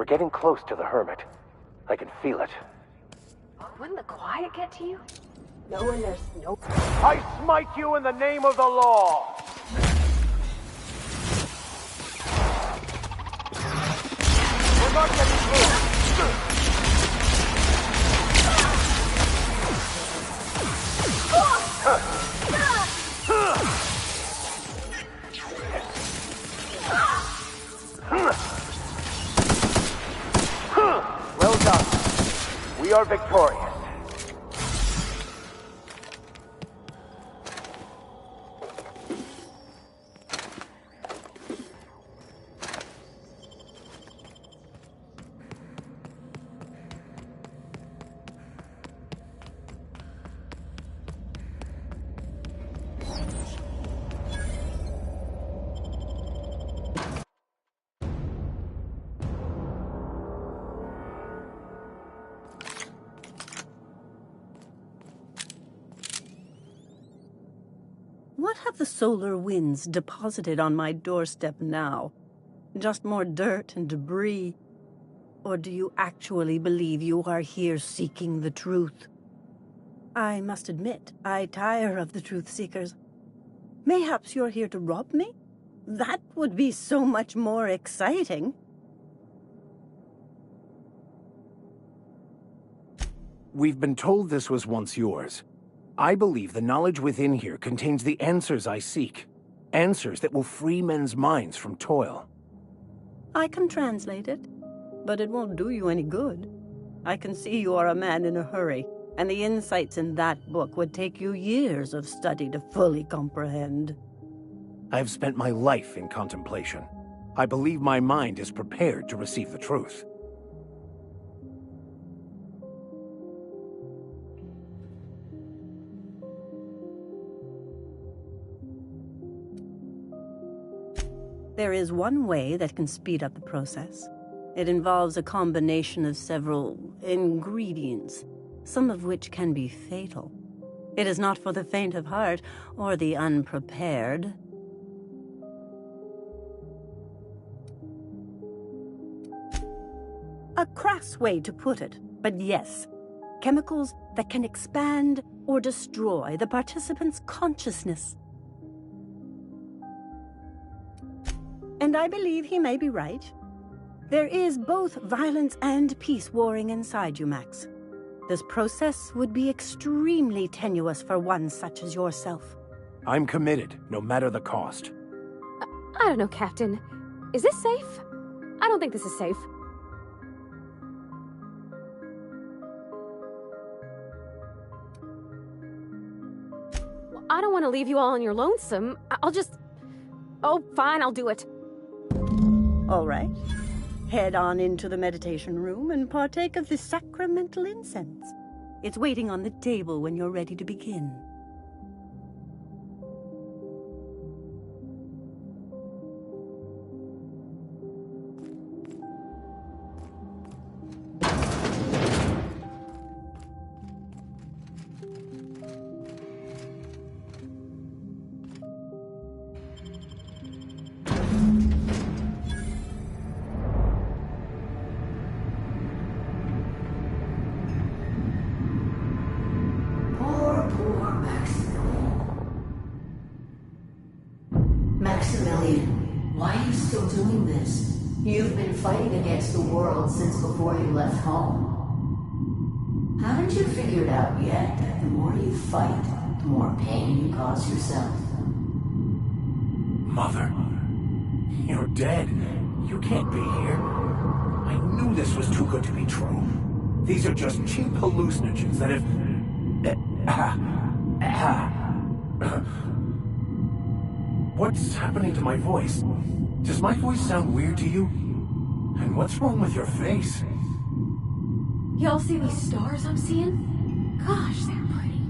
We're getting close to the Hermit. I can feel it. Wouldn't the quiet get to you? Knowing there's no... I smite you in the name of the law! We're not getting through! Well done. We are victorious. What have the solar winds deposited on my doorstep now? Just more dirt and debris? Or do you actually believe you are here seeking the truth? I must admit, I tire of the truth seekers. Mayhaps you're here to rob me? That would be so much more exciting. We've been told this was once yours. I believe the knowledge within here contains the answers I seek. Answers that will free men's minds from toil. I can translate it, but it won't do you any good. I can see you are a man in a hurry, and the insights in that book would take you years of study to fully comprehend. I have spent my life in contemplation. I believe my mind is prepared to receive the truth. There is one way that can speed up the process. It involves a combination of several ingredients, some of which can be fatal. It is not for the faint of heart or the unprepared. A crass way to put it, but yes. Chemicals that can expand or destroy the participant's consciousness. And I believe he may be right. There is both violence and peace warring inside you, Max. This process would be extremely tenuous for one such as yourself. I'm committed, no matter the cost. I don't know, Captain. Is this safe? I don't think this is safe. Well, I don't want to leave you all on your lonesome. I'll just... Oh, fine, I'll do it. All right. Head on into the meditation room and partake of the sacramental incense. It's waiting on the table when you're ready to begin. Maximilian, why are you still doing this? You've been fighting against the world since before you left home. Haven't you figured out yet that the more you fight, the more pain you cause yourself? Mother, you're dead. You can't be here. I knew this was too good to be true. These are just cheap hallucinogens that have... What's happening to my voice? Does my voice sound weird to you? And what's wrong with your face? Y'all see these stars I'm seeing? Gosh, they're pretty.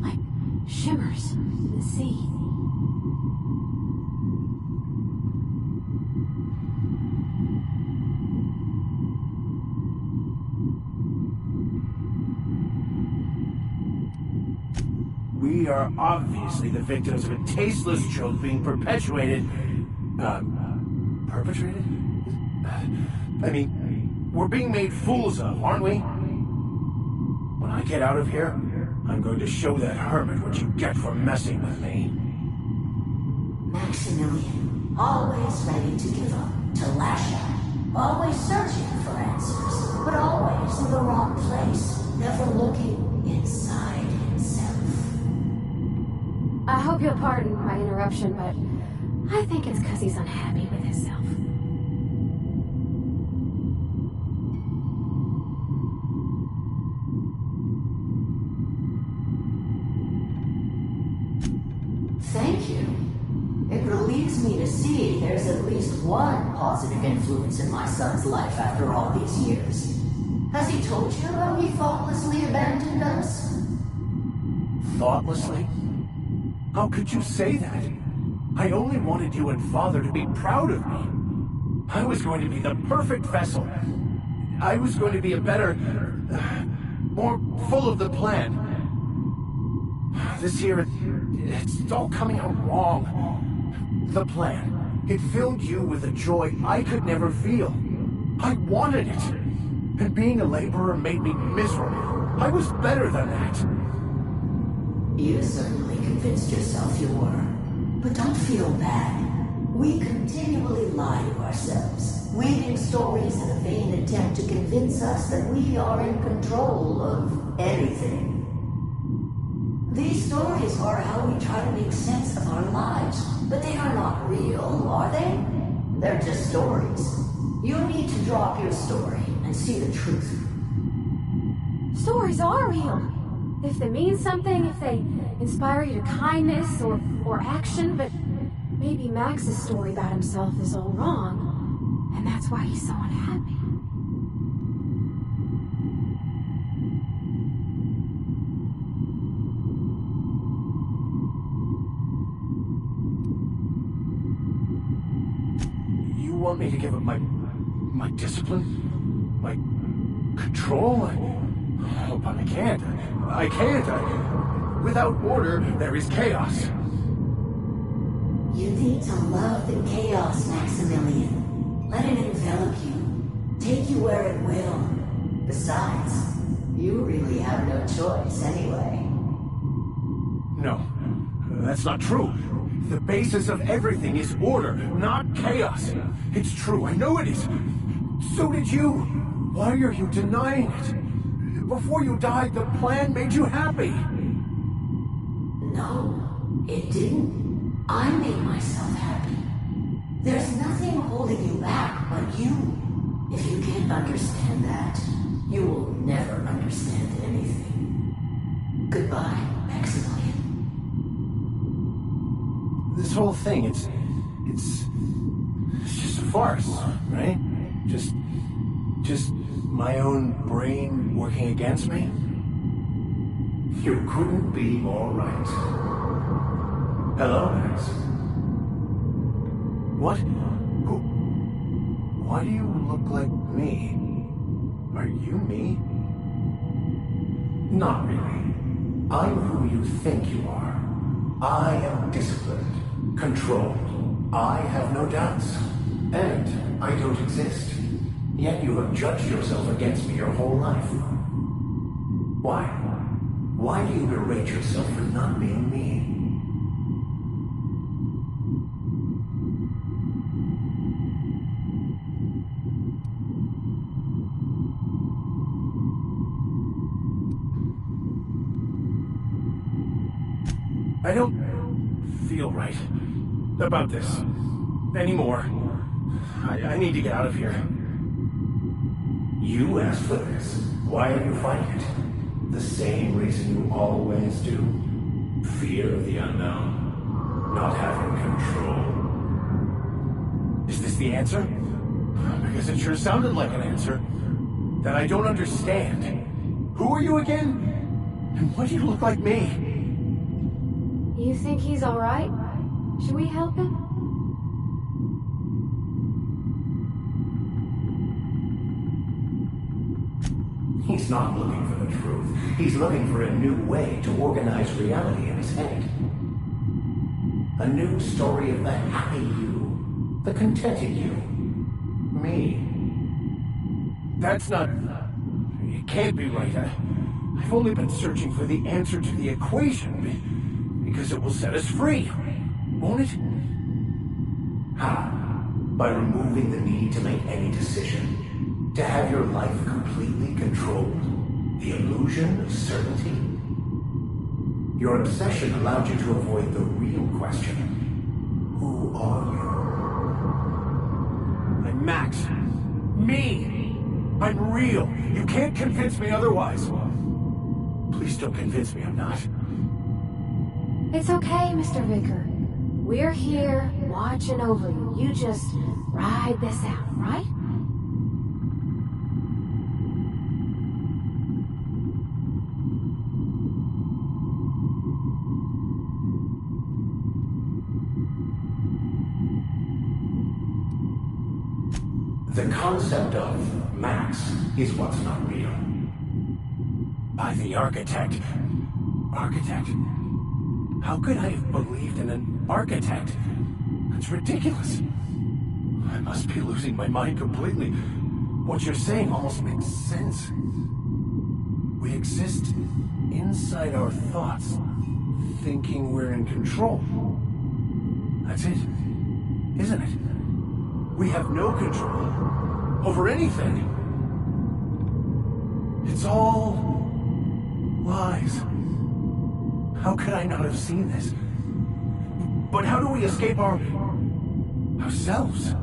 Like shimmers in the sea. We are obviously the victims of a tasteless joke being perpetuated... perpetrated? I mean, We're being made fools of, aren't we? When I get out of here, I'm going to show that hermit what you get for messing with me. Maximilian, always ready to give up, to lash out, always searching for answers, but always in the wrong place, never looking inside himself. I hope you'll pardon my interruption, but I think it's because he's unhappy with himself. Thank you. It relieves me to see there's at least one positive influence in my son's life after all these years. Has he told you how he thoughtlessly abandoned us? Thoughtlessly? How could you say that? I only wanted you and Father to be proud of me. I was going to be the perfect vessel. I was going to be a better, more full of the plan. This year, it's all coming out wrong. The plan, it filled you with a joy I could never feel. I wanted it. And being a laborer made me miserable. I was better than that. You certainly convinced yourself you were. But don't feel bad. We continually lie to ourselves, weaving stories in a vain attempt to convince us that we are in control of anything. These stories are how we try to make sense of our lives, but they are not real, are they? They're just stories. You need to drop your story and see the truth. Stories are real. If they mean something, if they inspire you to kindness or action, but maybe Max's story about himself is all wrong, and that's why he's so unhappy. You want me to give up my discipline? My control? I hope I can't. I can't. Without order, there is chaos. You need to love the chaos, Maximilian. Let it envelop you. Take you where it will. Besides, you really have no choice anyway. No, that's not true. The basis of everything is order, not chaos. It's true, I know it is. So did you. Why are you denying it? Before you died, the plan made you happy. No, it didn't. I made myself happy. There's nothing holding you back but you. If you can't understand that, you will never understand anything. Goodbye, Maximilian. This whole thing, it's just a farce, right? Just my own brain working against me? You couldn't be more right. Hello, Max. What? Who? Why do you look like me? Are you me? Not really. I'm who you think you are. I am disciplined, controlled. I have no doubts. And I don't exist. Yet you have judged yourself against me your whole life. Why? Why do you berate yourself for not being me? I don't feel right about this anymore. I need to get out of here. You asked for this. Why are you fighting it? The same reason you always do. Fear of the unknown. Not having control. Is this the answer? Because it sure sounded like an answer that I don't understand. Who are you again? And why do you look like me? You think he's all right? Should we help him? He's not looking for the truth. He's looking for a new way to organize reality in his head. A new story of the happy you, the contented you, me. That's not... It can't be right. I've only been searching for the answer to the equation because it will set us free. Won't it? How? By removing the need to make any decision? To have your life completely controlled? The illusion of certainty? Your obsession allowed you to avoid the real question. Who are you? I'm Max. Me! I'm real. You can't convince me otherwise. Please don't convince me I'm not. It's okay, Mr. Vicker. We're here, watching over you. You just ride this out, right? The concept of Max is what's not real. By the architect. Architect? How could I have believed in an architect? It's ridiculous. I must be losing my mind completely. What you're saying almost makes sense. We exist inside our thoughts, thinking we're in control. That's it, isn't it? We have no control over anything. It's all lies. How could I not have seen this? But how do we escape ourselves?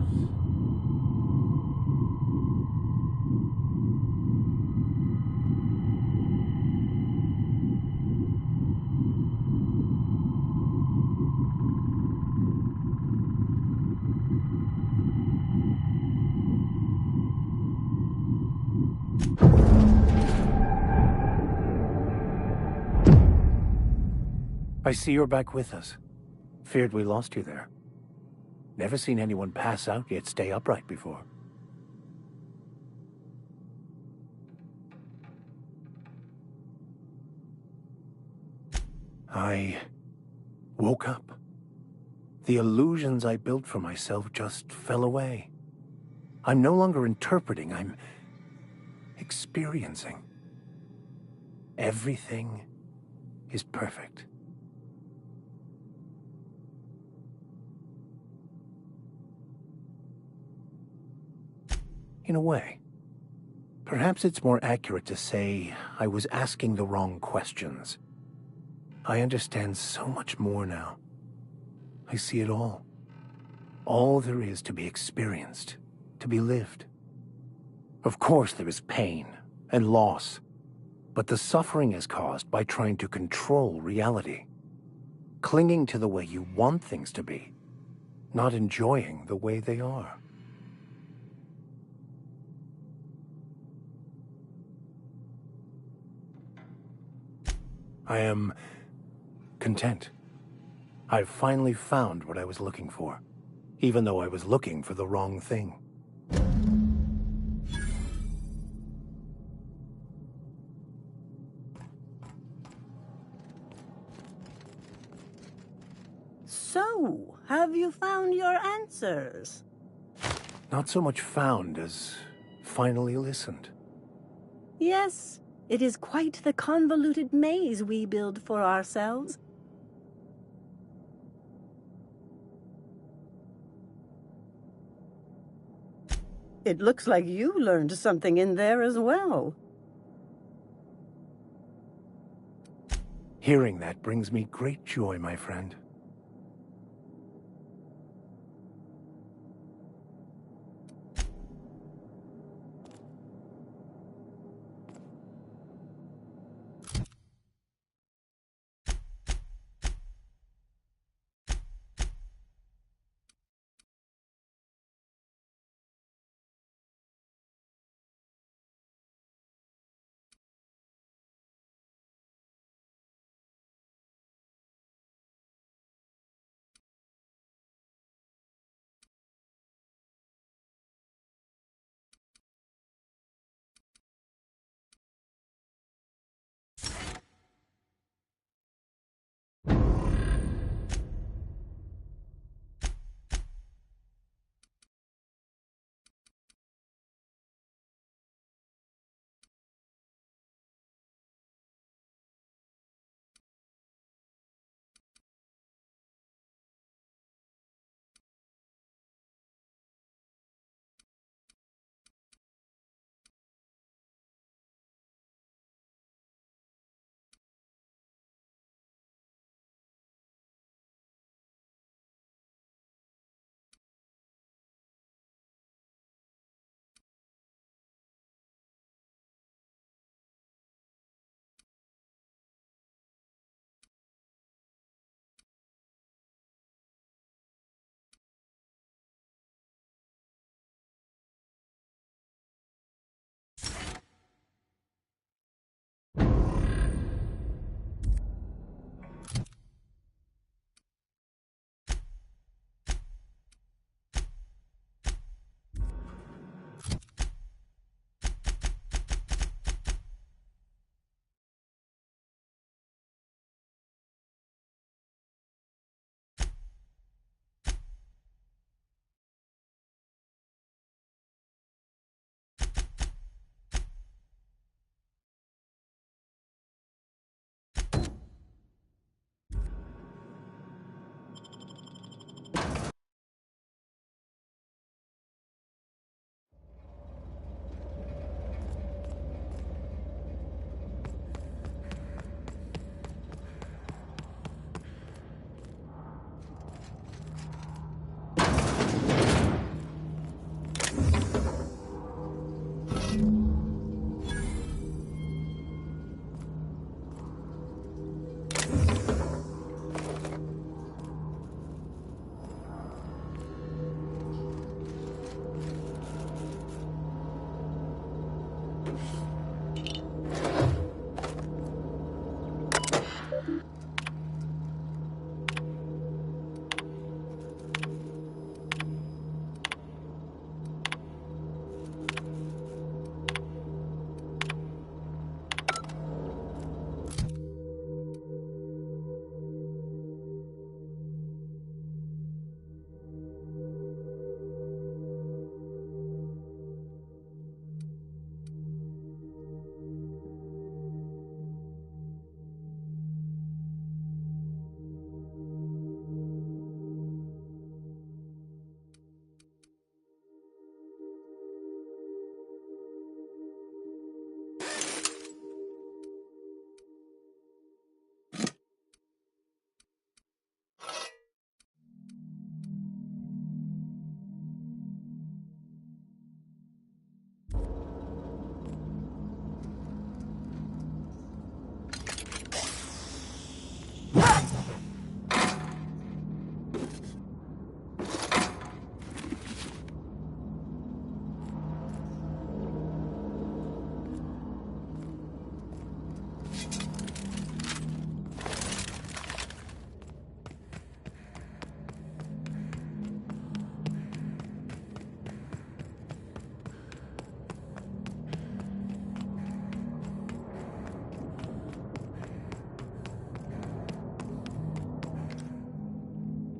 I see you're back with us. Feared we lost you there. Never seen anyone pass out yet stay upright before. I woke up. The illusions I built for myself just fell away. I'm no longer interpreting, I'm experiencing. Everything is perfect. In a way. Perhaps it's more accurate to say I was asking the wrong questions. I understand so much more now. I see it all. All there is to be experienced, to be lived. Of course there is pain and loss, but the suffering is caused by trying to control reality, clinging to the way you want things to be, not enjoying the way they are. I am content. I've finally found what I was looking for, even though I was looking for the wrong thing. So, have you found your answers? Not so much found as finally listened. Yes, it is quite the convoluted maze we build for ourselves. It looks like you learned something in there as well. Hearing that brings me great joy, my friend.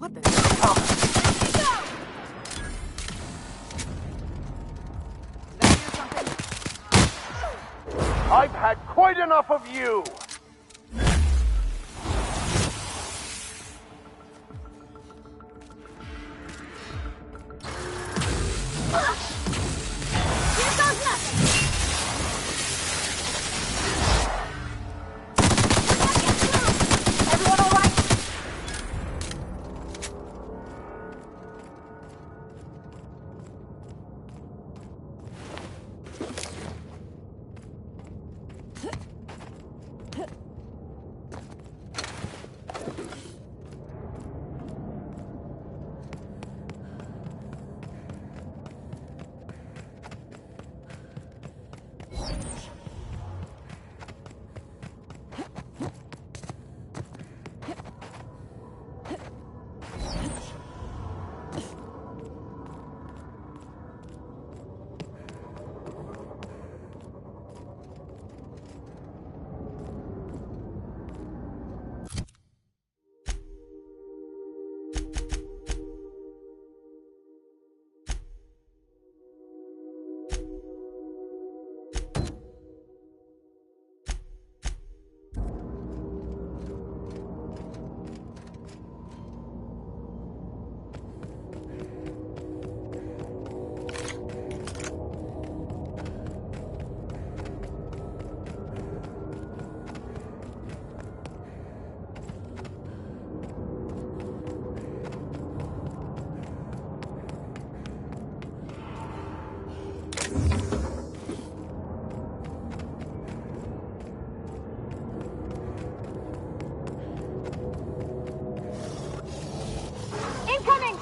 What the? Oh. Did I hear something? I've had quite enough of you! Here goes nothing! Everyone all right? Incoming!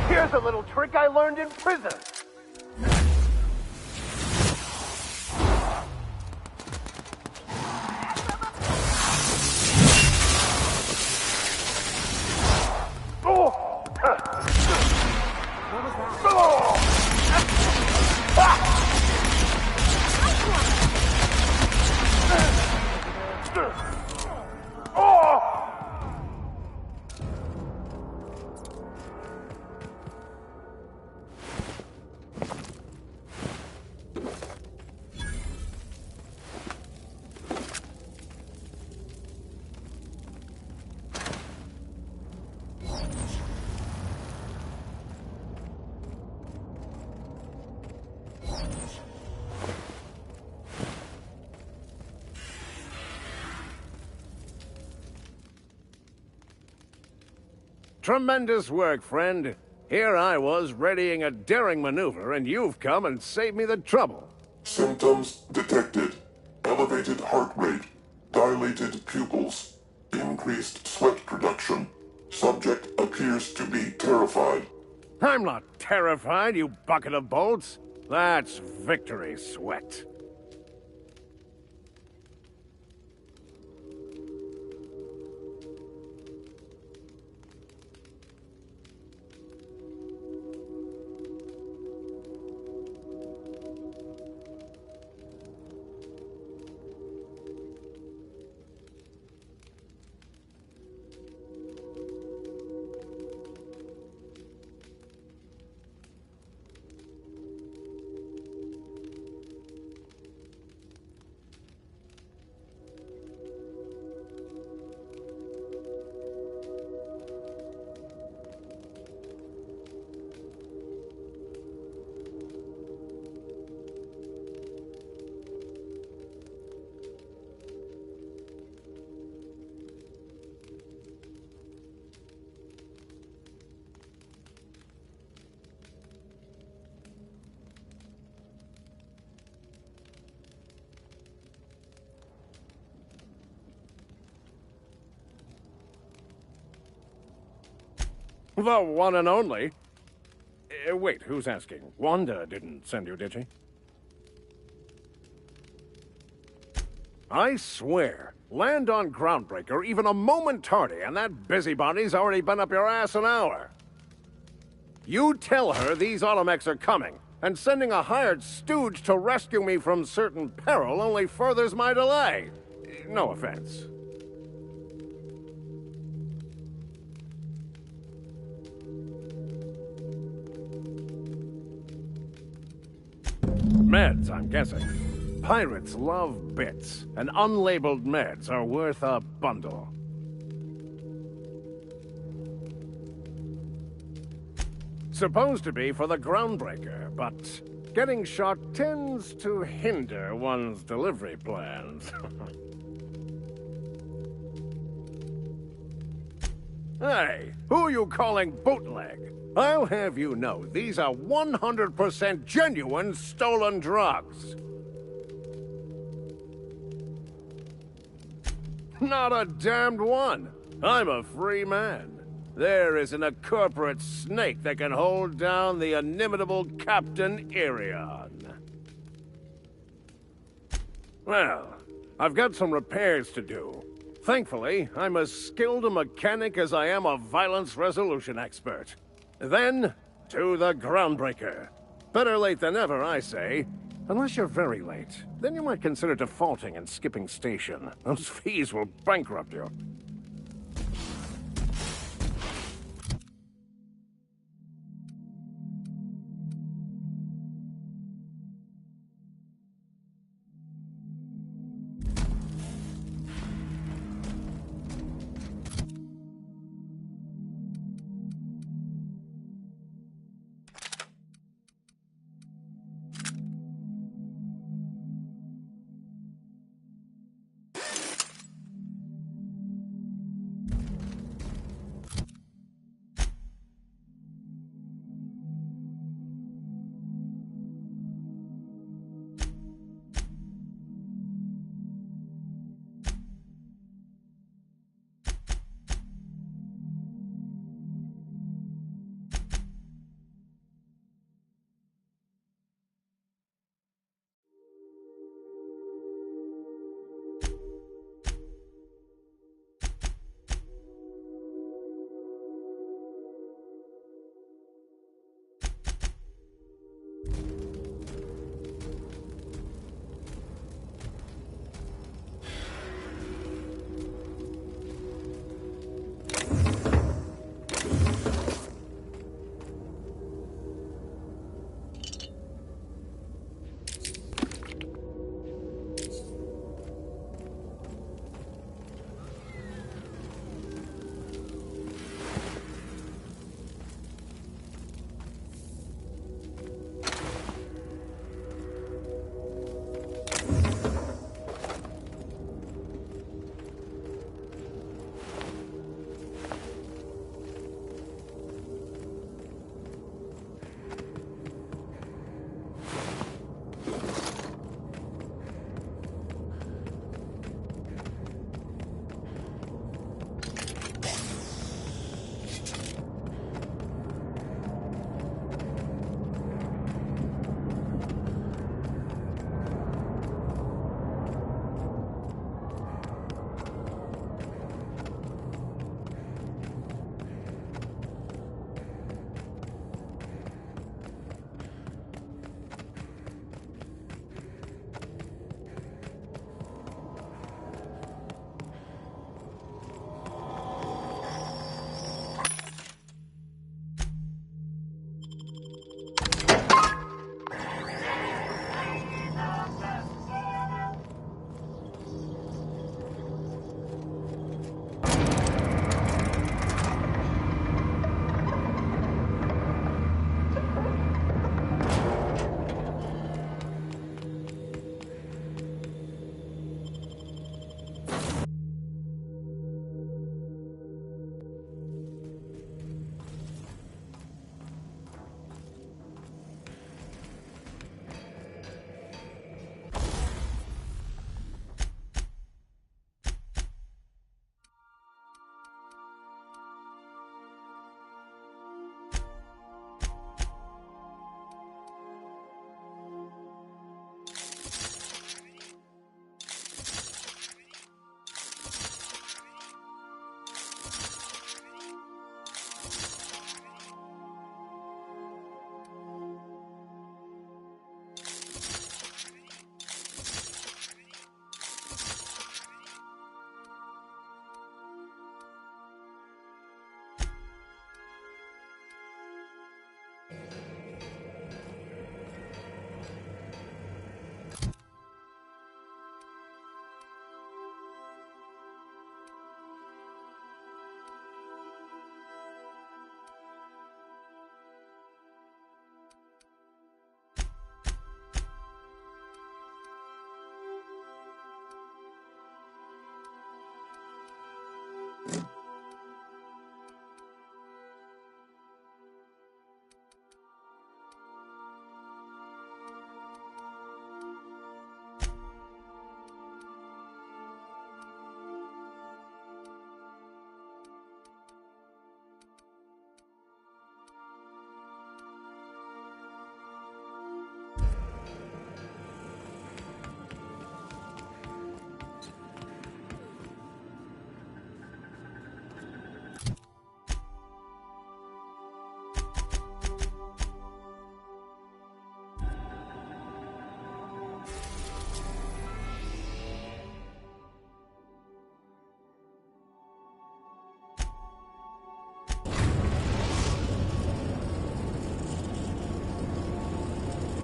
Here's a little trick I learned in prison. Tremendous work, friend. Here I was readying a daring maneuver, and you've come and saved me the trouble. Symptoms detected. Elevated heart rate, dilated pupils, increased sweat production. Subject appears to be terrified. I'm not terrified, you bucket of bolts. That's victory sweat. The one and only. Wait, who's asking? Wanda didn't send you, did she? I swear, land on Groundbreaker even a moment tardy, and that busybody's already been up your ass an hour. You tell her these automechs are coming, and sending a hired stooge to rescue me from certain peril only furthers my delay. No offense. Meds, I'm guessing. Pirates love bits, and unlabeled meds are worth a bundle. Supposed to be for the Groundbreaker, but getting shot tends to hinder one's delivery plans. Hey, who are you calling bootleg? I'll have you know, these are 100% genuine stolen drugs. Not a damned one. I'm a free man. There isn't a corporate snake that can hold down the inimitable Captain Irion. Well, I've got some repairs to do. Thankfully, I'm as skilled a mechanic as I am a violence resolution expert. Then, to the Groundbreaker. Better late than never, I say. Unless you're very late. Then you might consider defaulting and skipping station. Those fees will bankrupt you.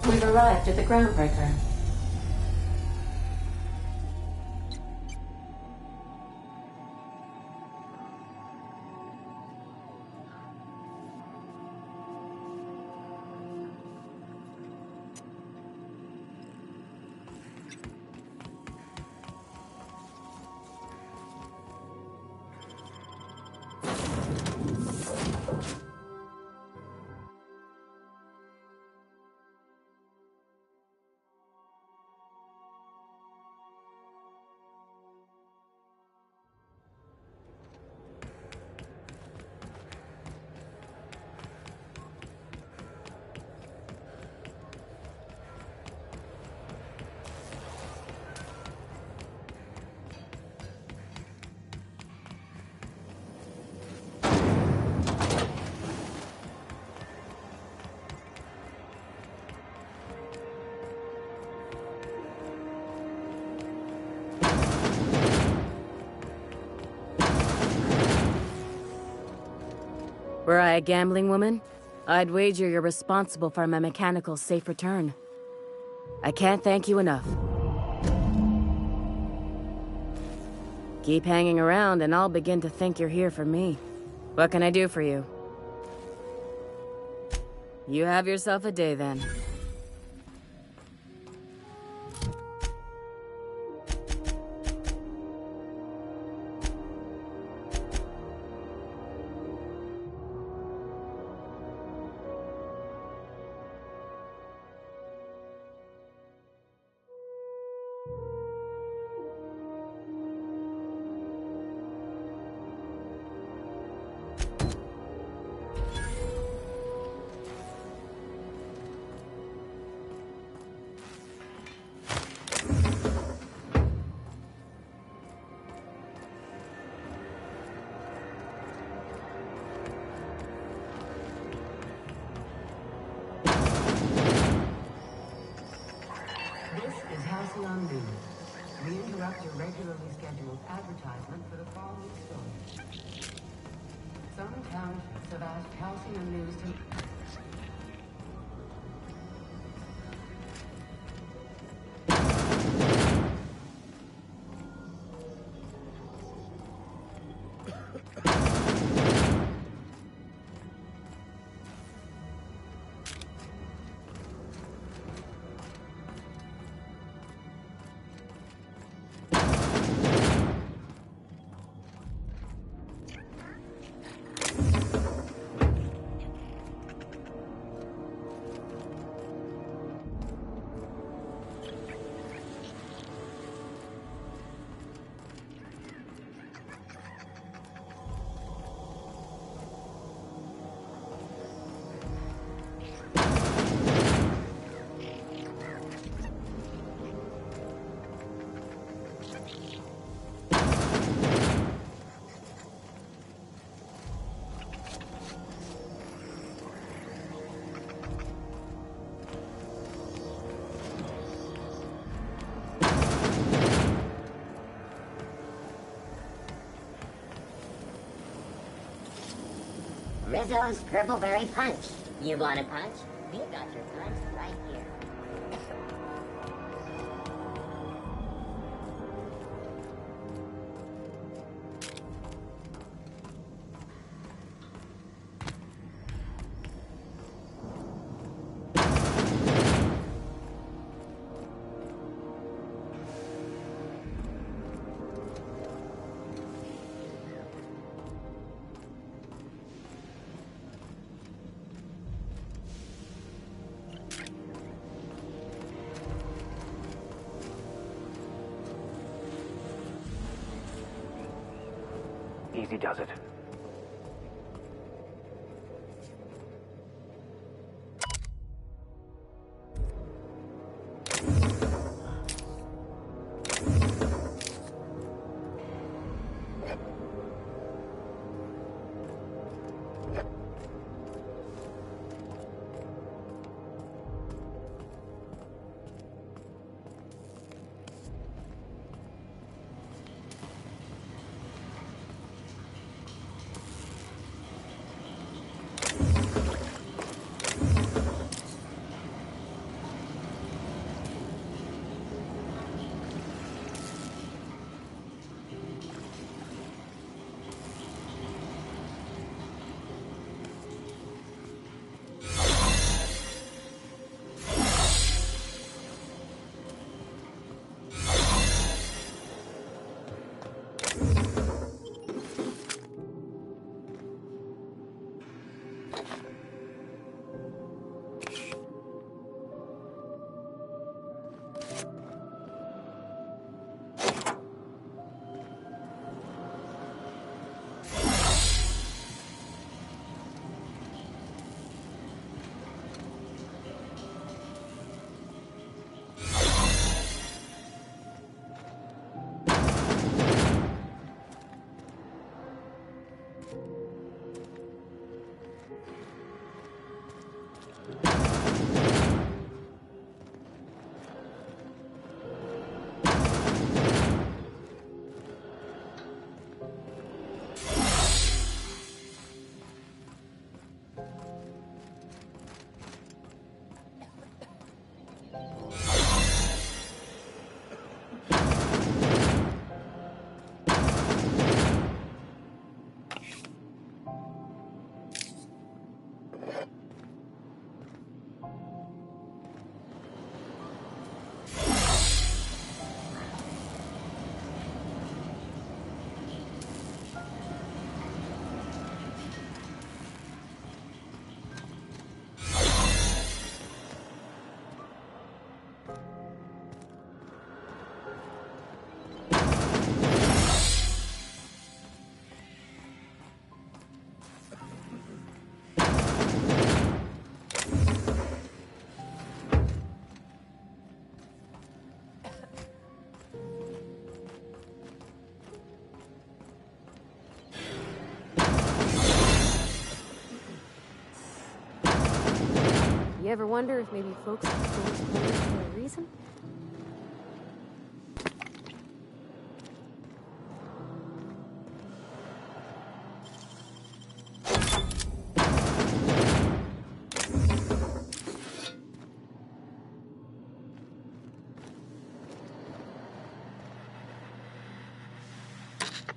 We've arrived at the Groundbreaker. Were I a gambling woman, I'd wager you're responsible for my mechanical safe return. I can't thank you enough. Keep hanging around and I'll begin to think you're here for me. What can I do for you? You have yourself a day then. We interrupt your regularly scheduled advertisement for the following story. Some townships have asked Halcyon News to... Rizzo's Purpleberry Punch. You want a punch? We've got your punch right here. Easy does it. You ever wonder if maybe folks are stores closed for a reason?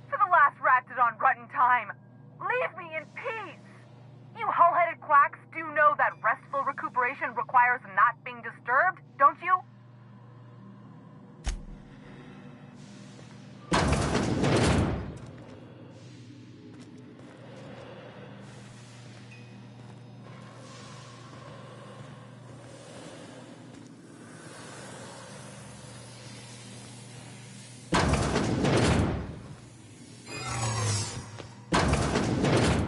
To the last ratted on rotten time, leave me in peace! You hull-headed quacks do know that restful recuperation requires not being disturbed, don't you?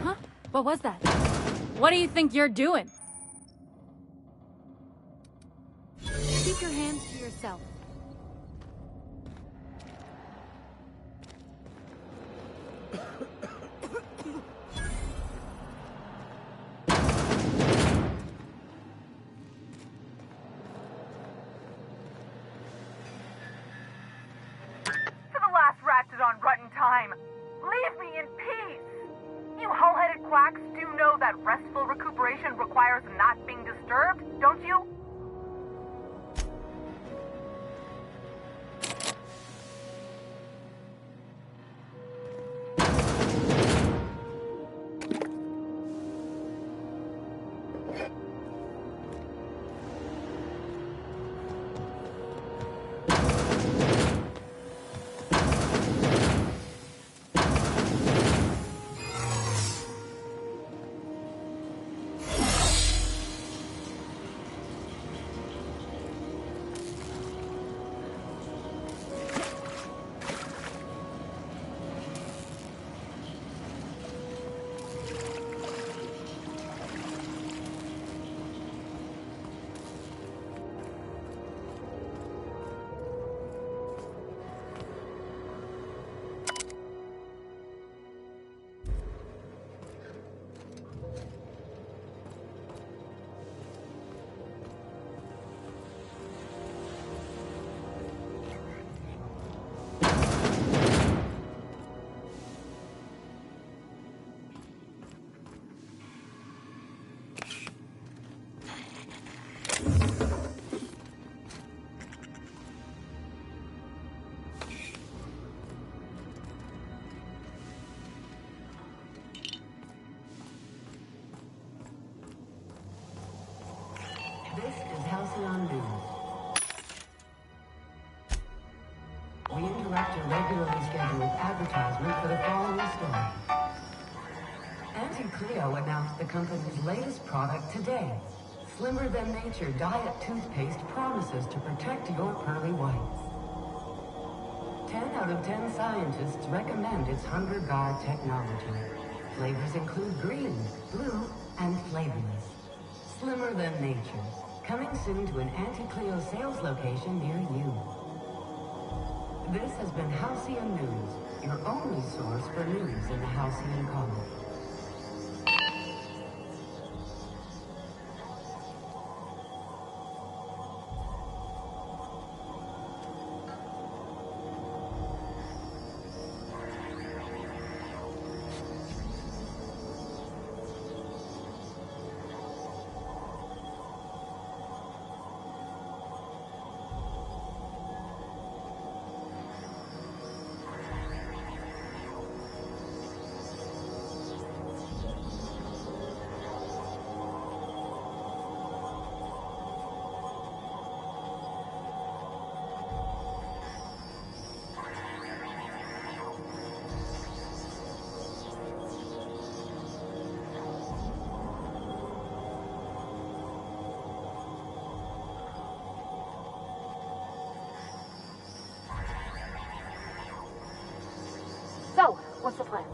Huh? What was that? What do you think you're doing? Keep your hands to yourself. To the last ratted on rotten time, leave me in peace! You hull-headed quacks do know that restful recuperation requires not being disturbed, don't you? This is Halcyon News. We interrupt your regularly scheduled advertisement for the following story. Auntie Cleo announced the company's latest product today. Slimmer Than Nature Diet Toothpaste promises to protect your pearly whites. 10 out of 10 scientists recommend its Hunger Guard technology. Flavors include green, blue, and flavorless. Slimmer Than Nature. Coming soon to an Auntie Cleo sales location near you. This has been Halcyon News, your only source for news in the Halcyon colony. So, what's the plan?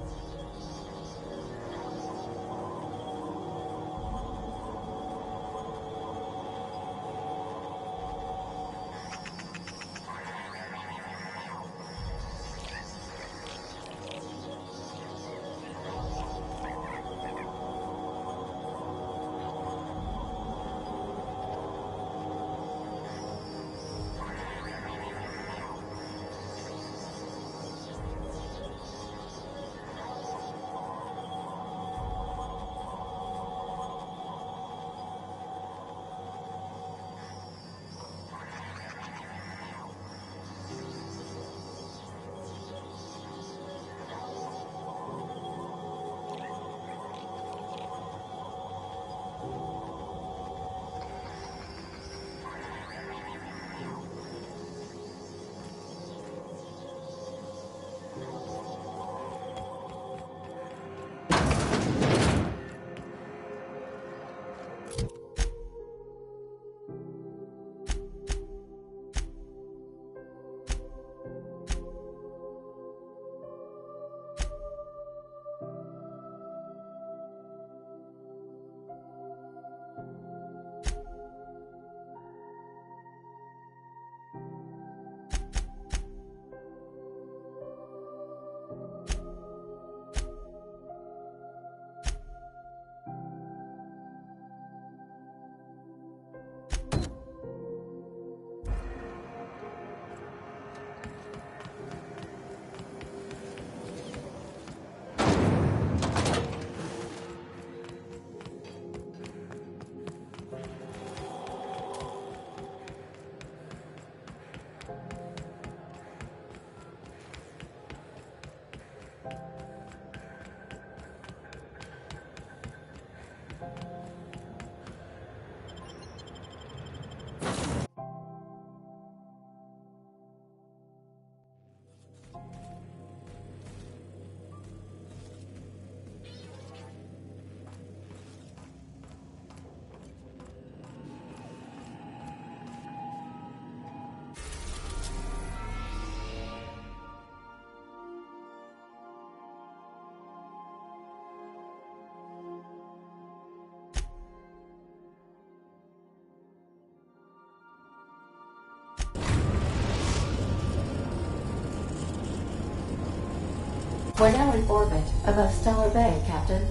We're now in orbit above Stellar Bay, Captain.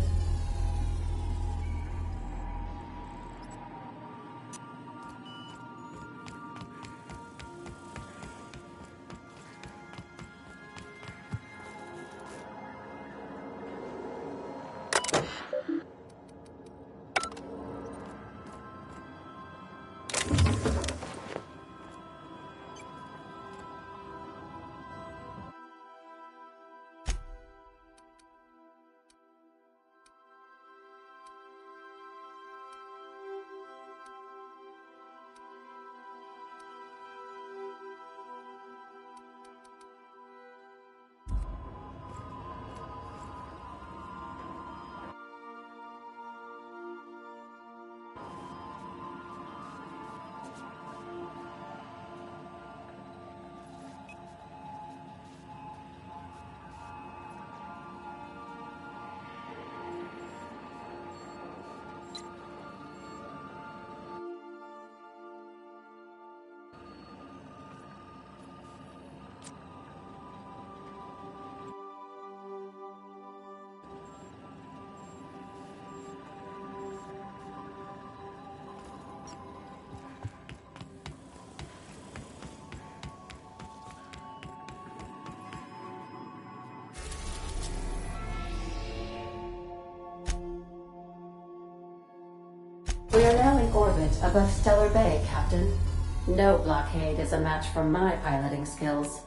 orbit above Stellar Bay, Captain. No blockade is a match for my piloting skills.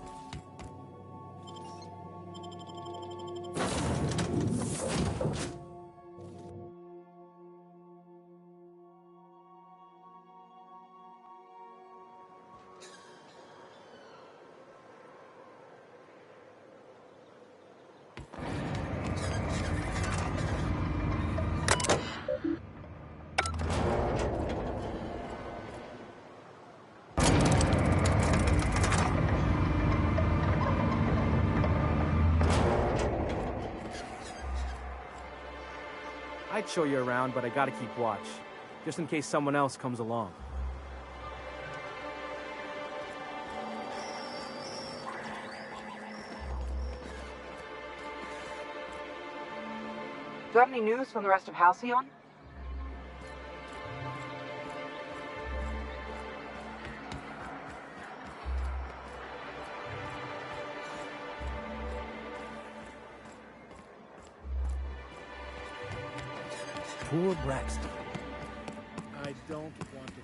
I'd show you around, but I gotta keep watch, just in case someone else comes along. Do you have any news from the rest of Halcyon? Poor Braxton. I don't want to think.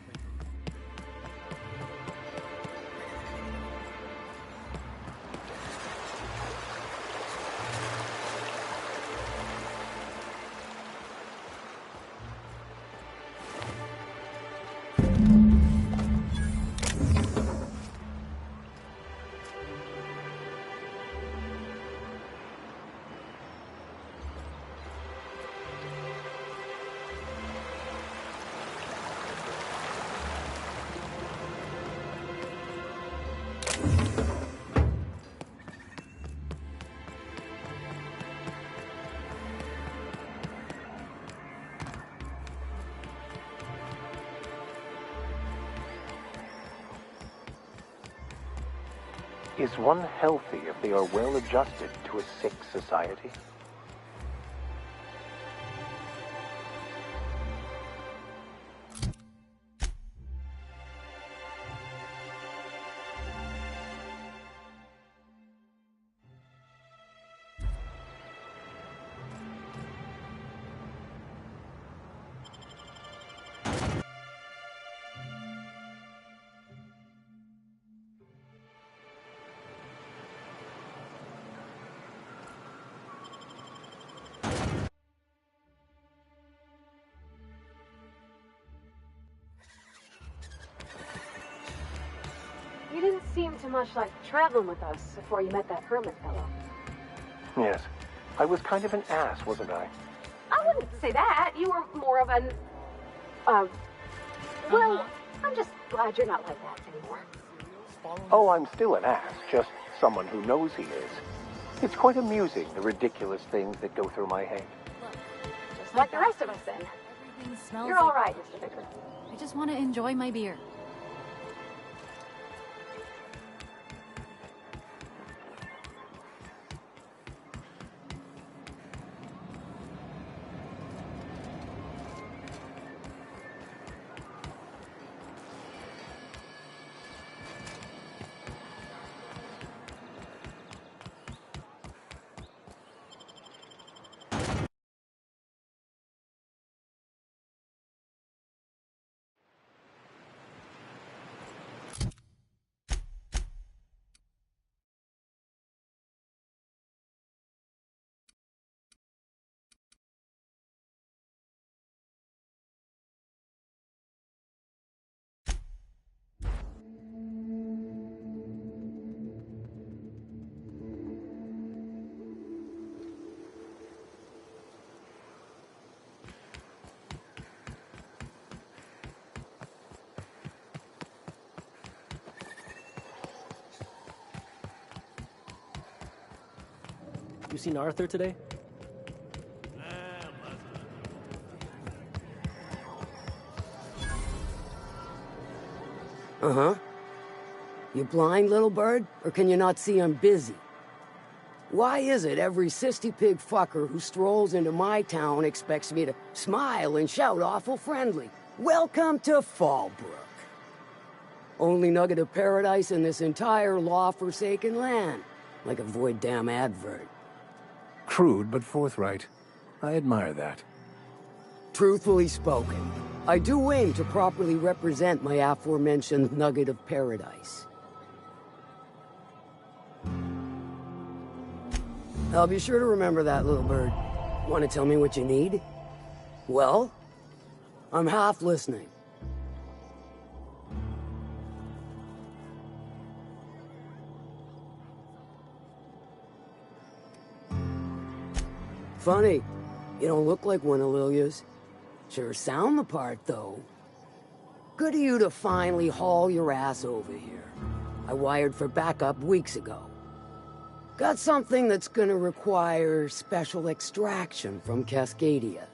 Is one healthy if they are well adjusted to a sick society? You didn't seem too much like traveling with us before you met that hermit fellow. Yes. I was kind of an ass, wasn't I? I wouldn't say that. You were more of an... well, I'm just glad you're not like that anymore. Oh, I'm still an ass, just someone who knows he is. It's quite amusing, the ridiculous things that go through my head. Just like the rest of us, then. Everything smells You're all like... right, Mr. Victor. I just want to enjoy my beer. You seen Arthur today? Uh-huh. You blind, little bird? Or can you not see I'm busy? Why is it every sissy pig fucker who strolls into my town expects me to smile and shout awful friendly? Welcome to Fallbrook. Only nugget of paradise in this entire law-forsaken land. Like a void damn advert. Crude but forthright. I admire that. Truthfully spoken, I do aim to properly represent my aforementioned nugget of paradise. I'll be sure to remember that, little bird. Want to tell me what you need? Well, I'm half listening. Funny, you don't look like one of Lilia's. Sure sound the part, though. Good of you to finally haul your ass over here. I wired for backup weeks ago. Got something that's gonna require special extraction from Cascadia.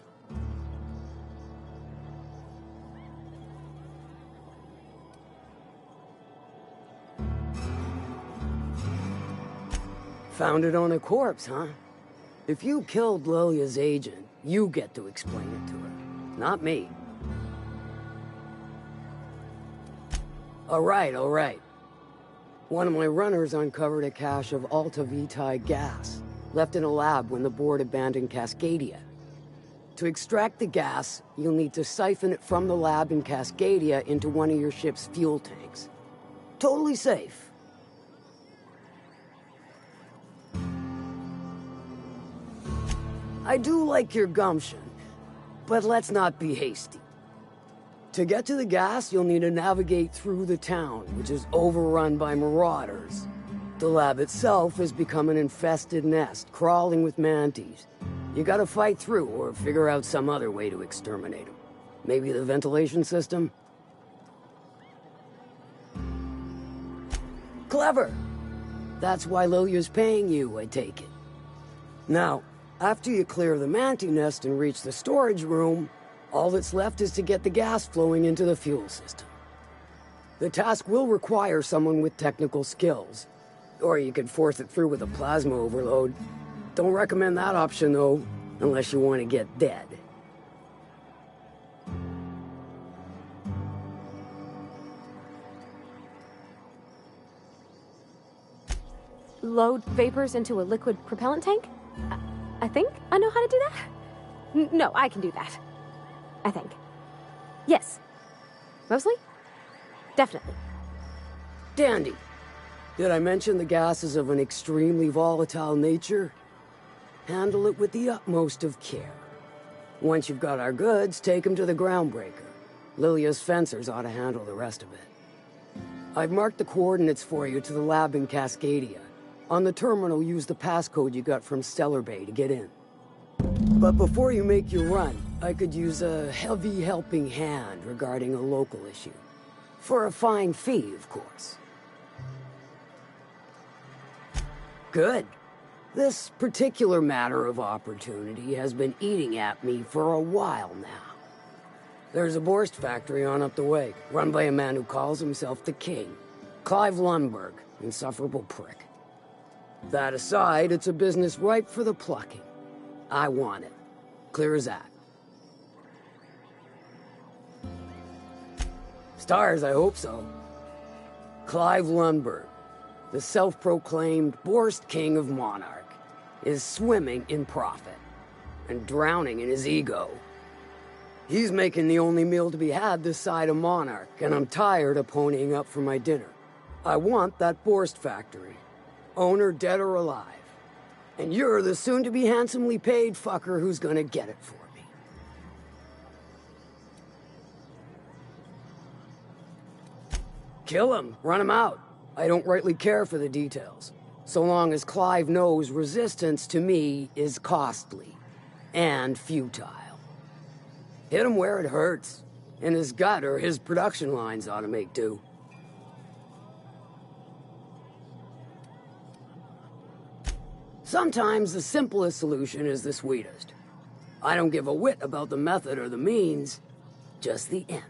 Found it on a corpse, huh? If you killed Lilia's agent, you get to explain it to her, not me. All right. One of my runners uncovered a cache of Alta Vitae gas, left in a lab when the board abandoned Cascadia. To extract the gas, you'll need to siphon it from the lab in Cascadia into one of your ship's fuel tanks. Totally safe. I do like your gumption, but let's not be hasty. To get to the gas, you'll need to navigate through the town, which is overrun by marauders. The lab itself has become an infested nest, crawling with mantis. You gotta fight through or figure out some other way to exterminate them. Maybe the ventilation system? Clever! That's why Lilia's paying you, I take it. Now, after you clear the mantis nest and reach the storage room, all that's left is to get the gas flowing into the fuel system. The task will require someone with technical skills, or you could force it through with a plasma overload. Don't recommend that option, though, unless you want to get dead. Load vapors into a liquid propellant tank? I think I know how to do that. No, I can do that. I think. Yes. Mostly? Definitely. Dandy. Did I mention the gas is of an extremely volatile nature? Handle it with the utmost of care. Once you've got our goods, take them to the groundbreaker. Lilia's fencers ought to handle the rest of it. I've marked the coordinates for you to the lab in Cascadia. On the terminal, use the passcode you got from Stellar Bay to get in. But before you make your run, I could use a heavy helping hand regarding a local issue. For a fine fee, of course. Good. This particular matter of opportunity has been eating at me for a while now. There's a Borst factory on up the way, run by a man who calls himself the King. Clive Lundberg, insufferable prick. That aside, it's a business ripe for the plucking. I want it. Clear as that. Stars, I hope so. Clive Lundberg, the self-proclaimed Borst King of Monarch, is swimming in profit and drowning in his ego. He's making the only meal to be had this side of Monarch, and I'm tired of ponying up for my dinner. I want that Borst factory, owner dead or alive. And you're the soon-to-be handsomely paid fucker who's gonna get it for me. Kill him, run him out. I don't rightly care for the details. So long as Clive knows resistance to me is costly and futile. Hit him where it hurts. In his gut or his production lines ought to make do. Sometimes the simplest solution is the sweetest. I don't give a whit about the method or the means, just the end.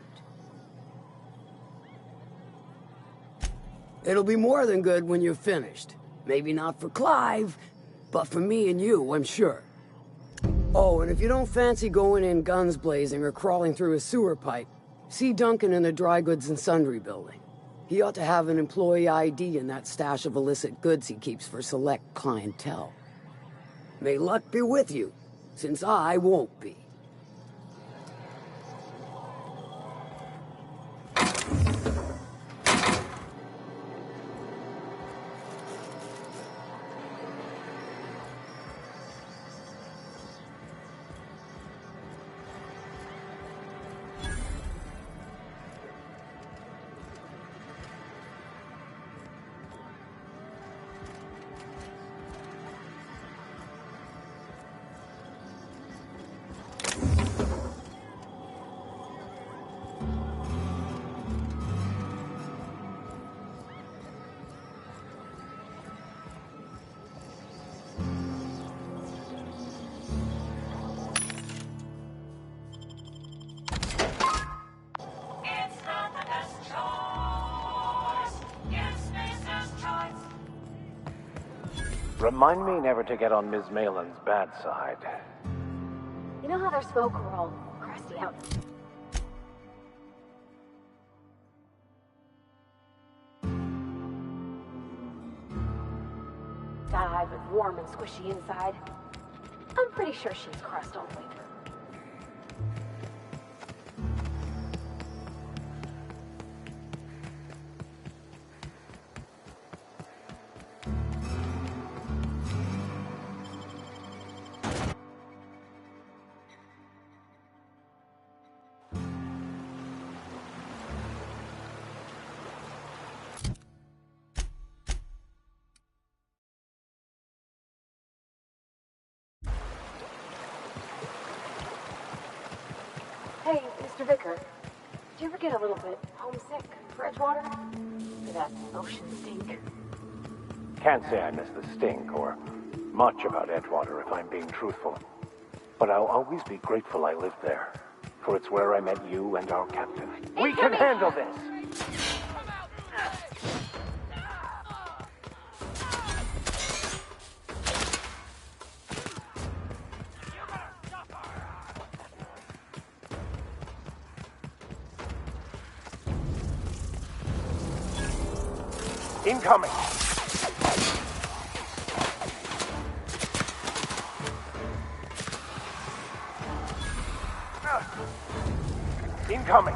It'll be more than good when you're finished. Maybe not for Clive, but for me and you, I'm sure. Oh, and if you don't fancy going in guns blazing or crawling through a sewer pipe, see Duncan in the Dry Goods and Sundry building. He ought to have an employee ID in that stash of illicit goods he keeps for select clientele. May luck be with you, since I won't be. Remind me never to get on Ms. Malin's bad side. You know how their smoke were all crusty out? Side, but warm and squishy inside. I'm pretty sure she's crust all the way through. Hey, Mr. Vicker, do you ever get a little bit homesick for Edgewater? For that ocean stink? Can't say I miss the stink or much about Edgewater if I'm being truthful. But I'll always be grateful I lived there, for it's where I met you and our captain. We can handle this! Incoming! Incoming!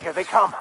Here they come.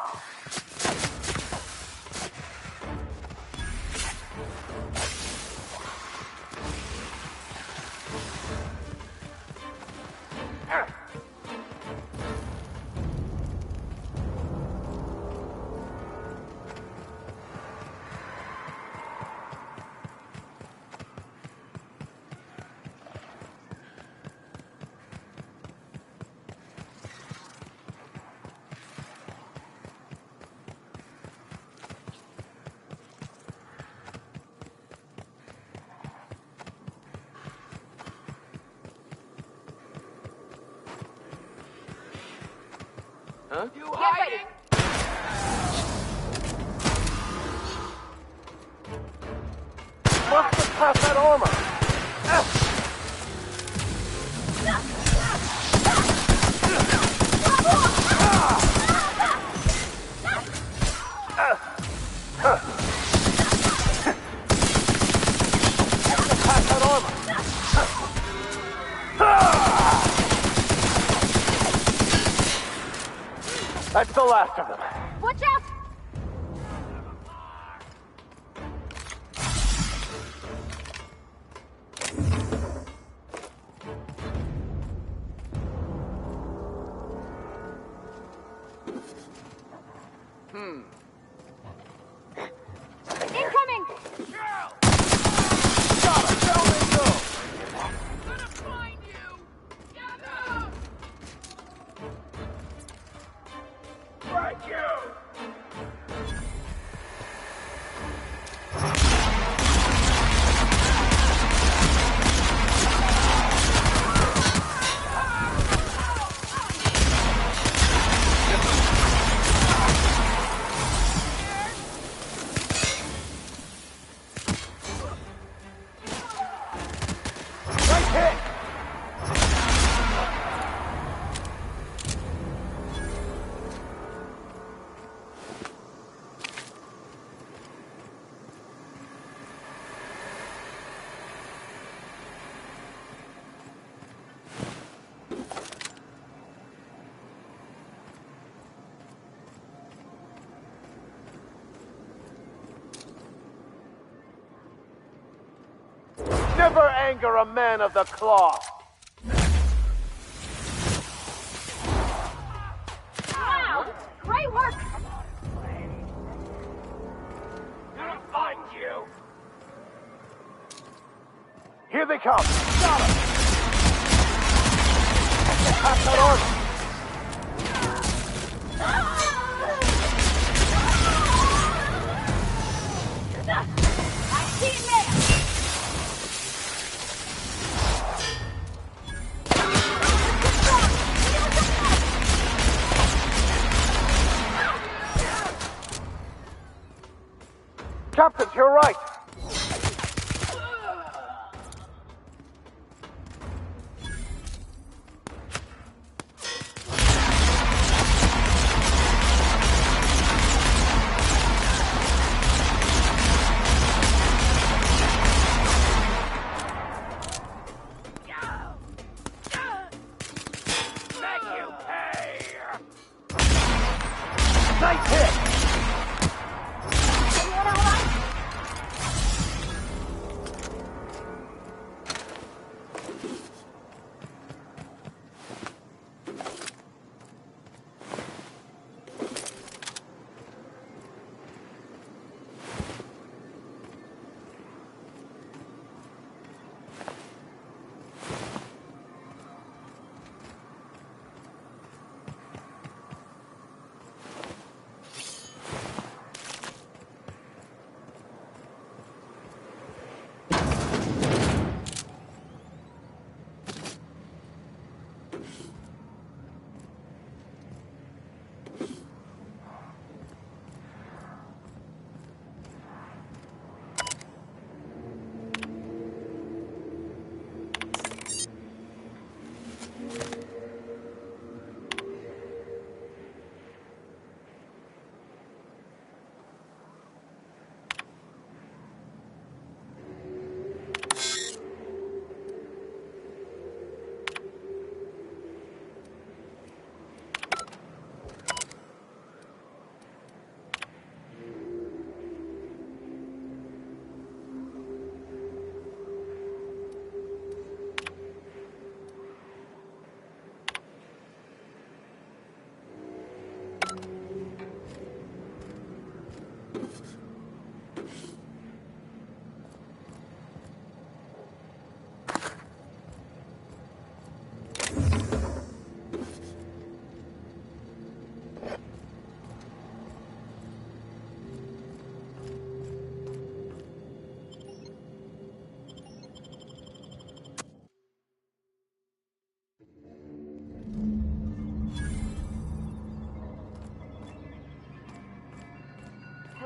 Huh? You hiding? Must have passed that armor! That's the last of them. Watch out! Incoming! Never anger a man of the cloth! Wow! Here they come! Got him! Pass that order! Captain, you're right! Nice hit!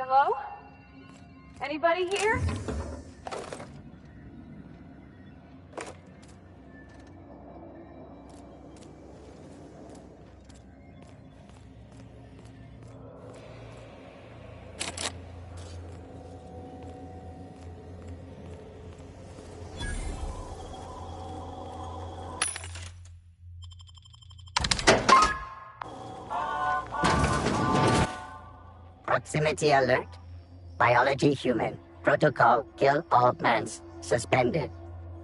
Hello? Anybody here? Proximity alert. Biology human. Protocol kill all plants. Suspended.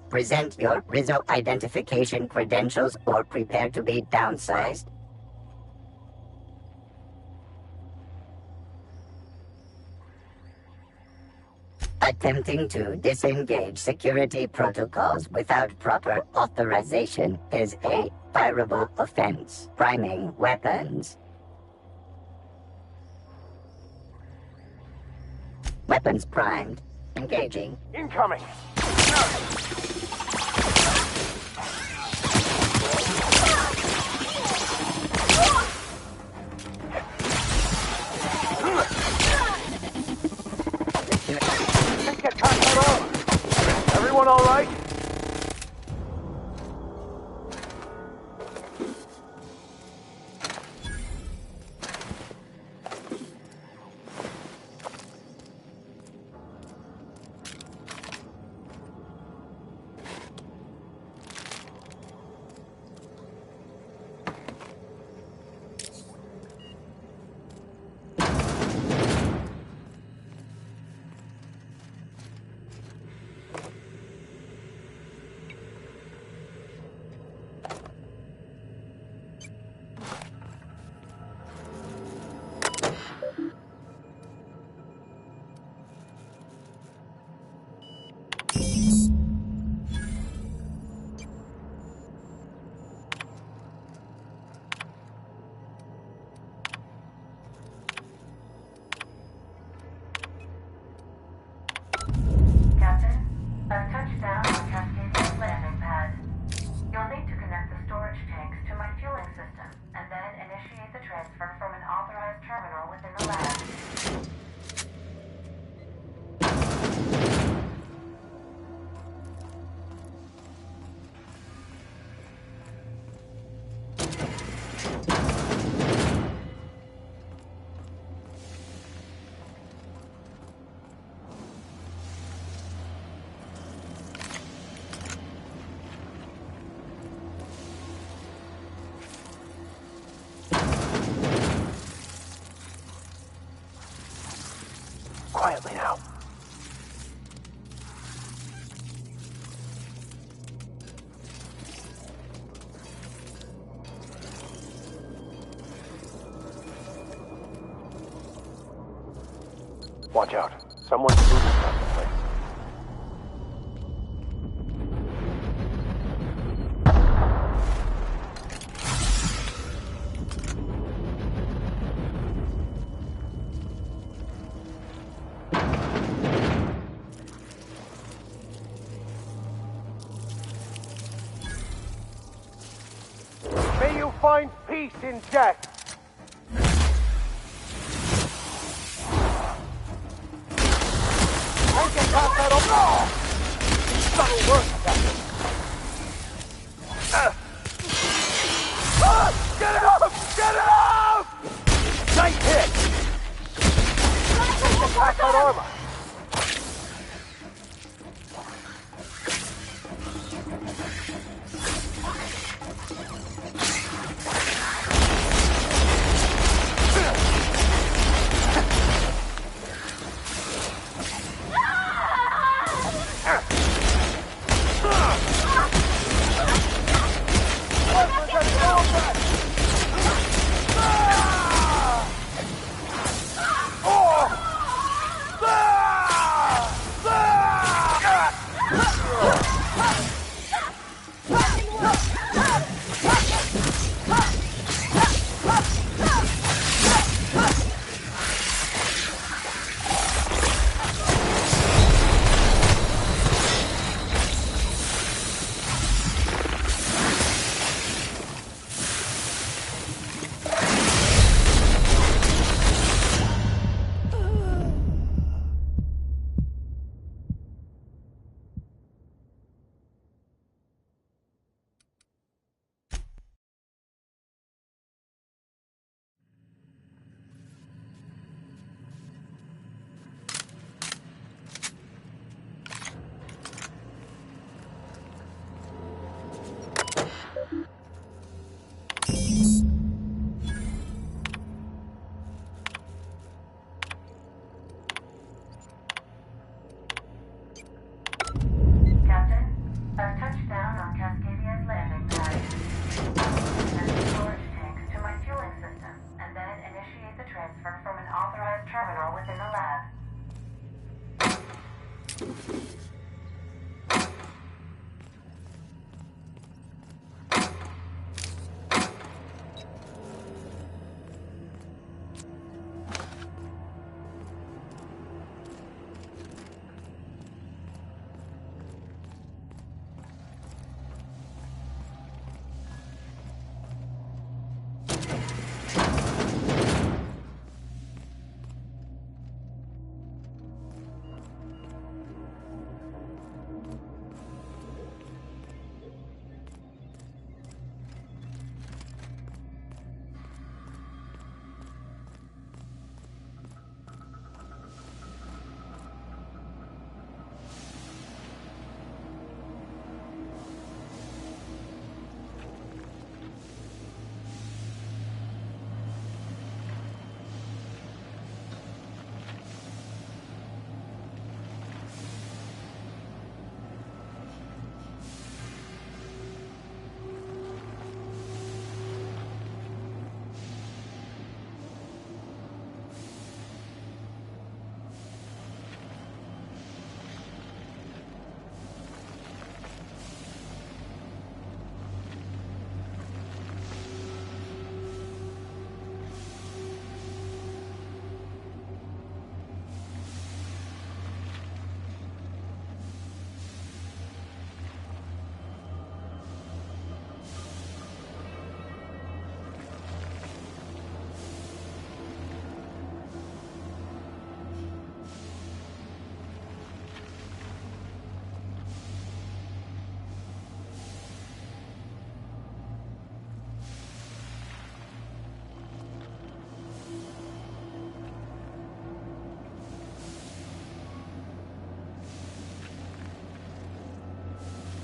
Present your Rizzo identification credentials or prepare to be downsized. Attempting to disengage security protocols without proper authorization is a fireable offense. Priming weapons. Weapons primed. Engaging. Incoming! Can't get past that all! Everyone all right? now! Watch out. Someone's moving around the place. May you find peace in death! Subtle work, Captain. Get it up! Get it up! Nice hit! Attack that armor!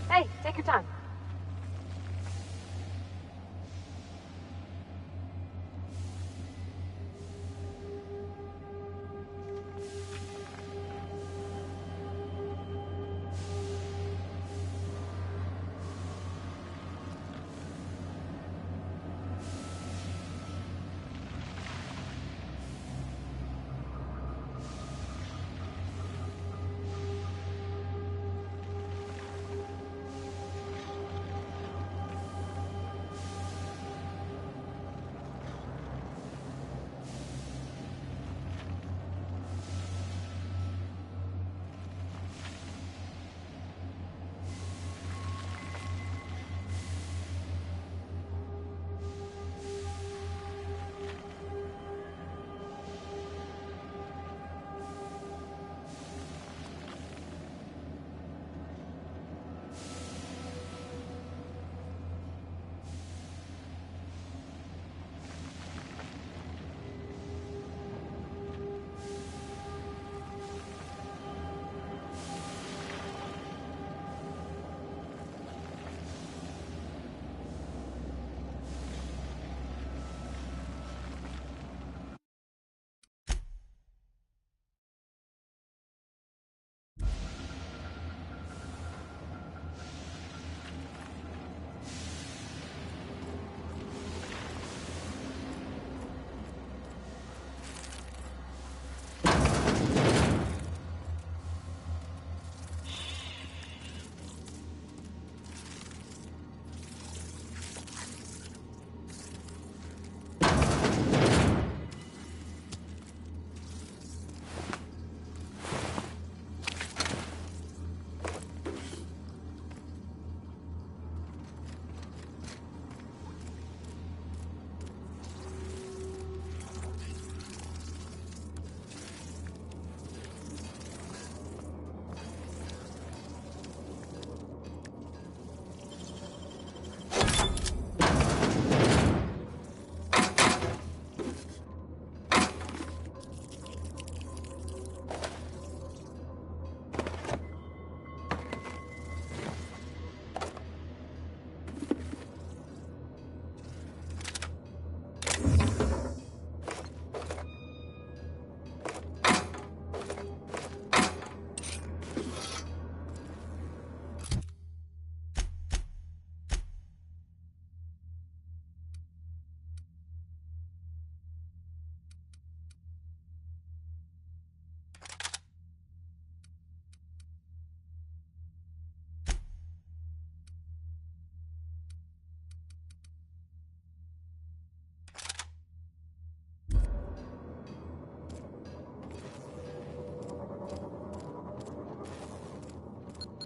Hey, take your time.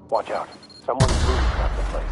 Watch out. Someone's got the place.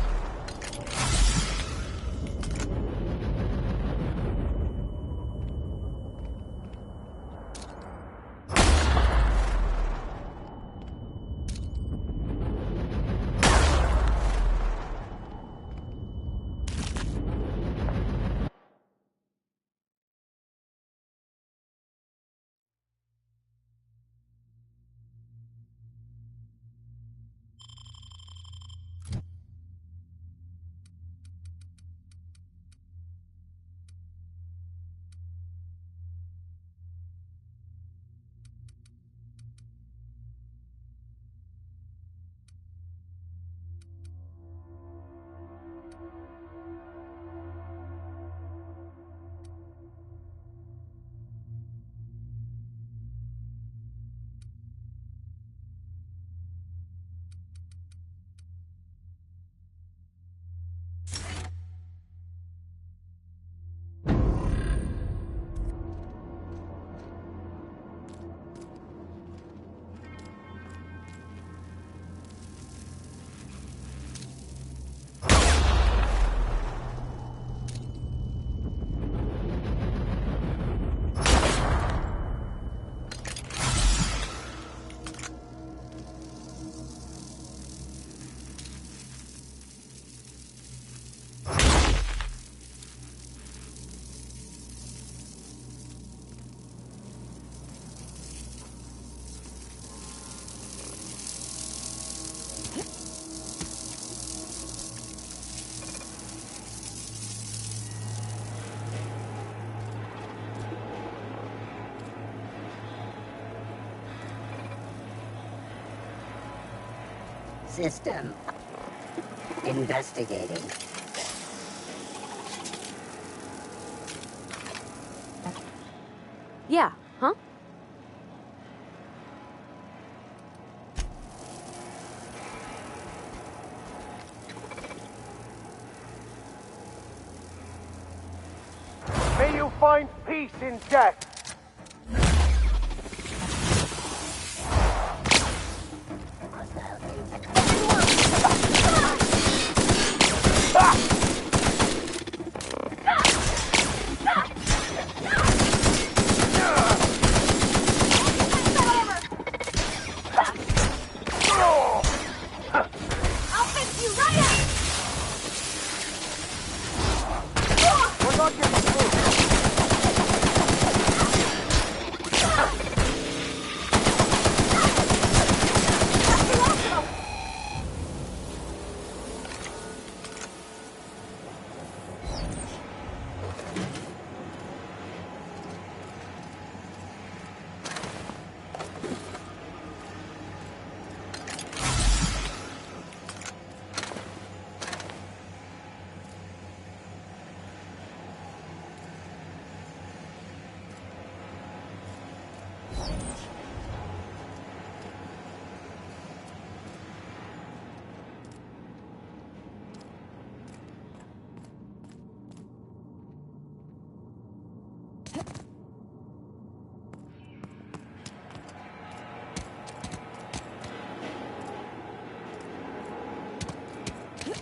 System. Investigating. Yeah, huh? May you find peace in death.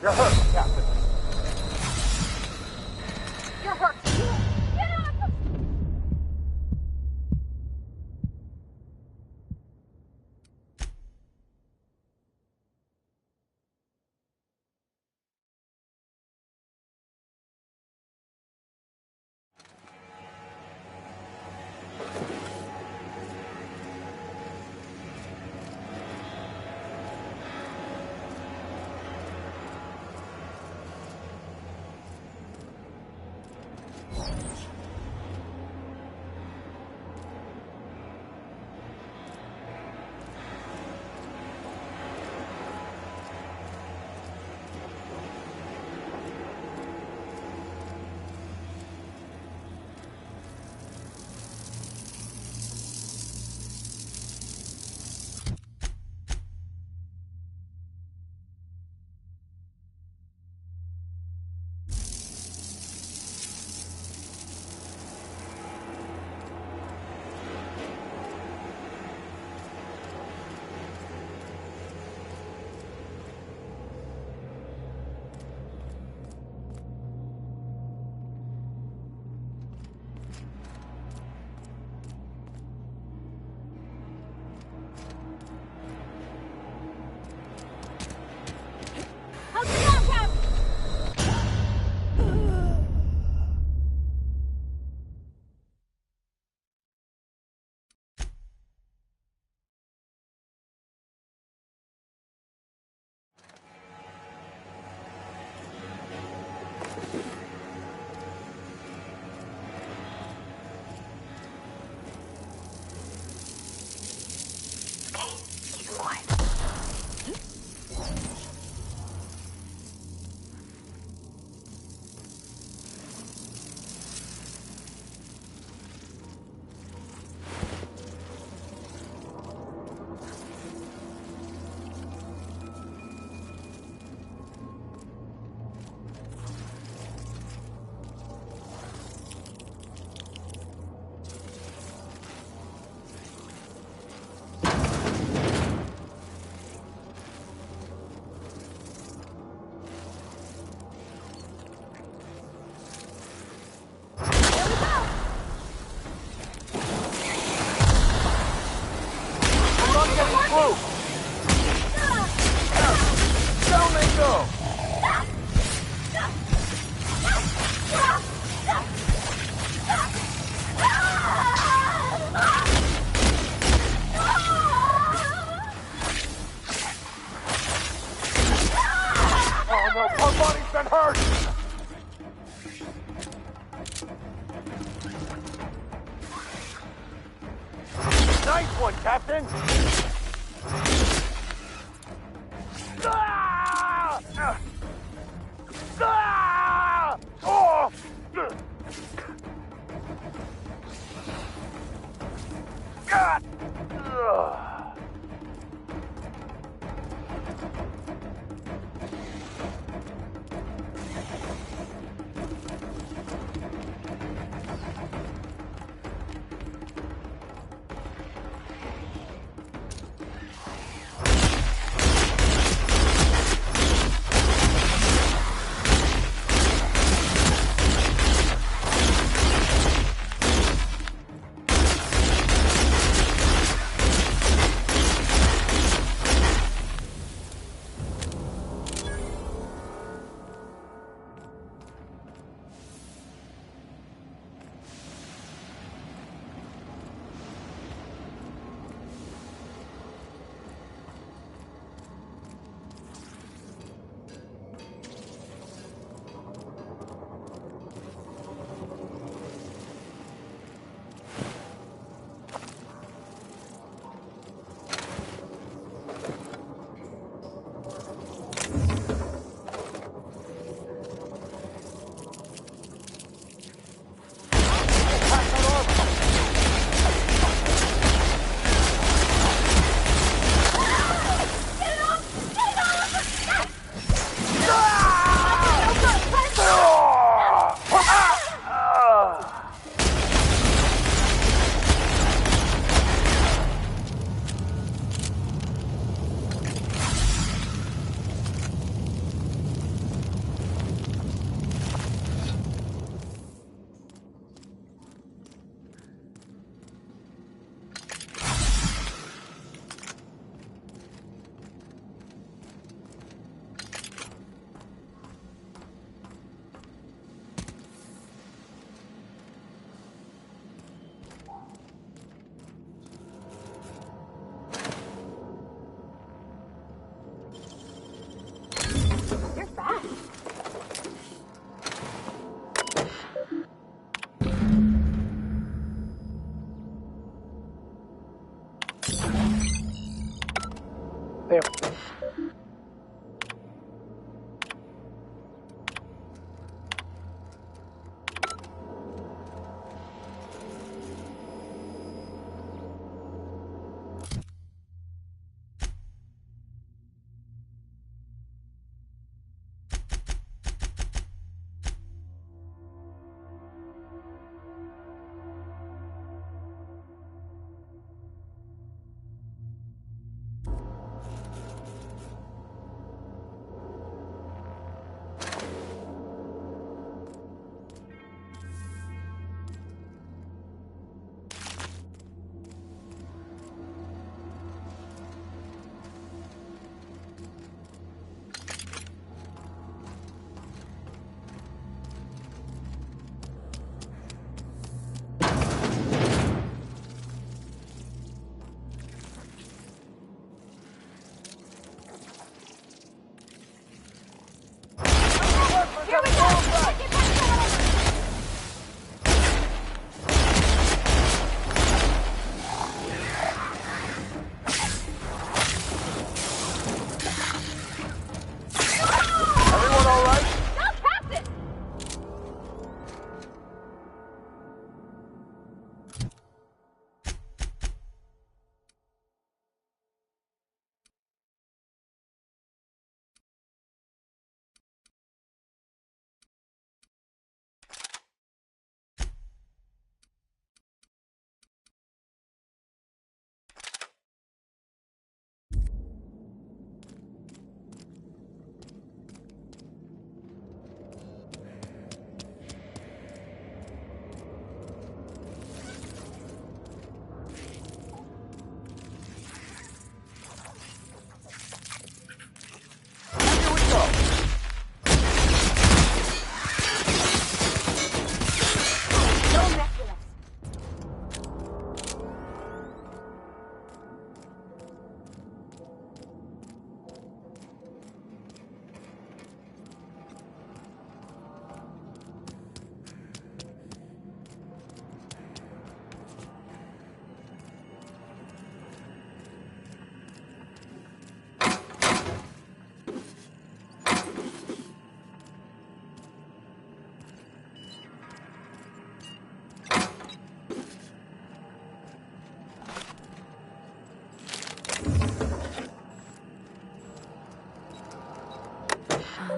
You're hurt, Captain. You're hurt. Get up! no, our body's been hurt! Nice one, Captain! Ah! Ah! Oh! God! Ugh. There.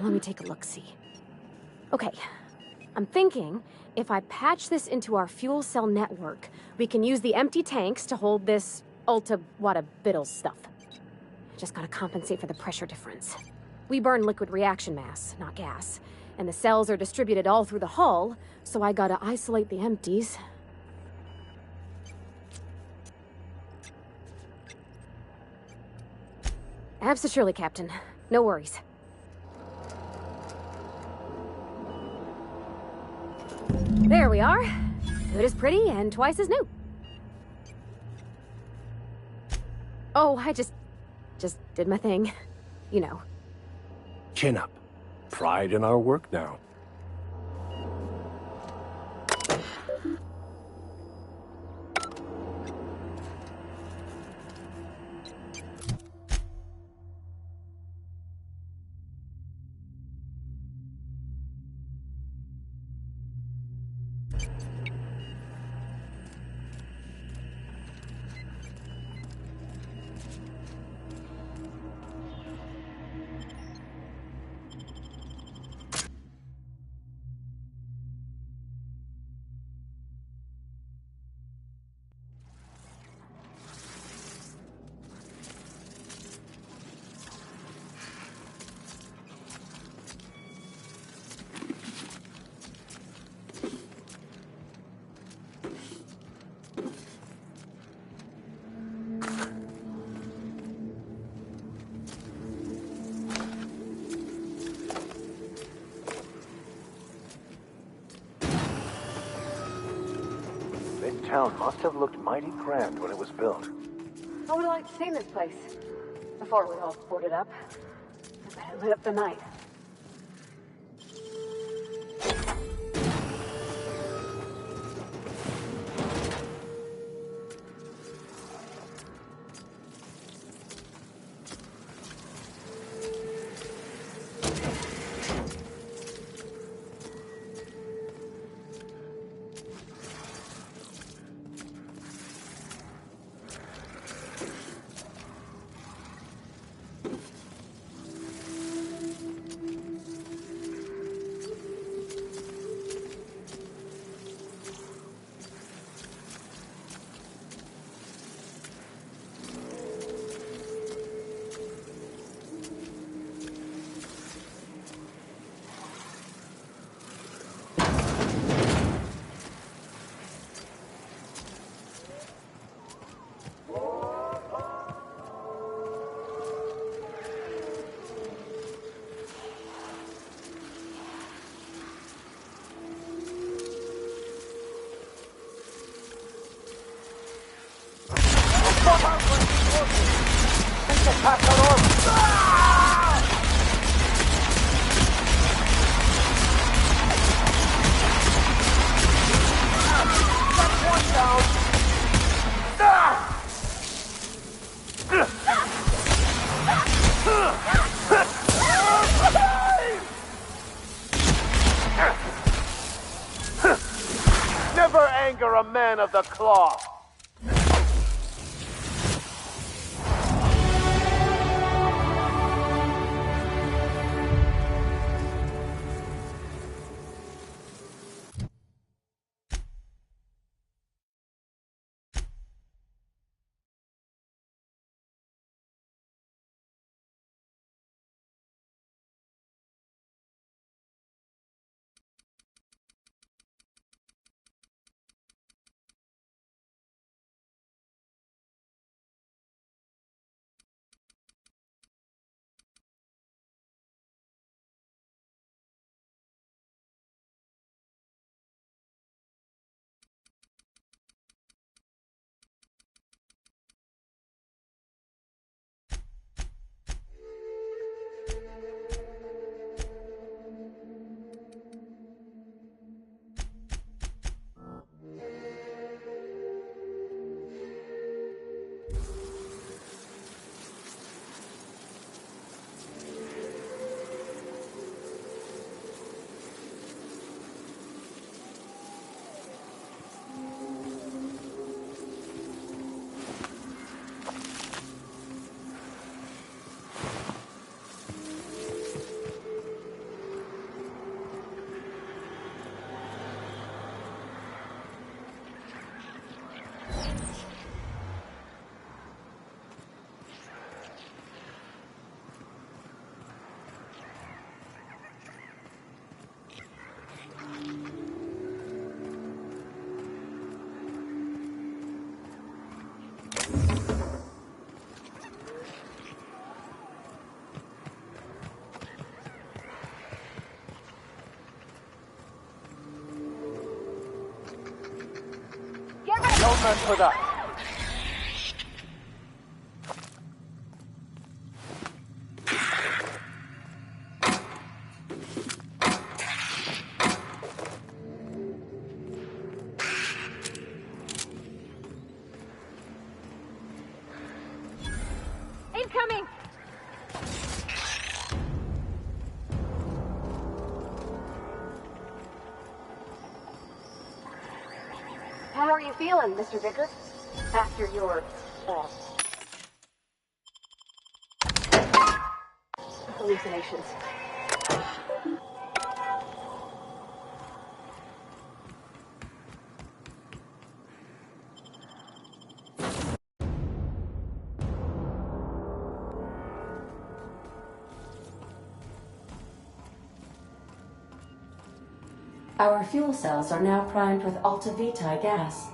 Let me take a look-see. Okay, I'm thinking if I patch this into our fuel cell network, we can use the empty tanks to hold this ulta-wada-biddle stuff. Just gotta compensate for the pressure difference. We burn liquid reaction mass, not gas, and the cells are distributed all through the hull, so I gotta isolate the empties. Absolutely, Captain. No worries. There we are. Good as pretty and twice as new. Oh, I just did my thing. You know. Chin up. Pride in our work now. This town must have looked mighty grand when it was built. I would like to see this place before we all boarded up. I bet it lit up the night. Never anger a man of the claw. Front with us. Incoming! How are you feeling, Mr. Vickers? After your, hallucinations. Our fuel cells are now primed with Alta Vitae gas.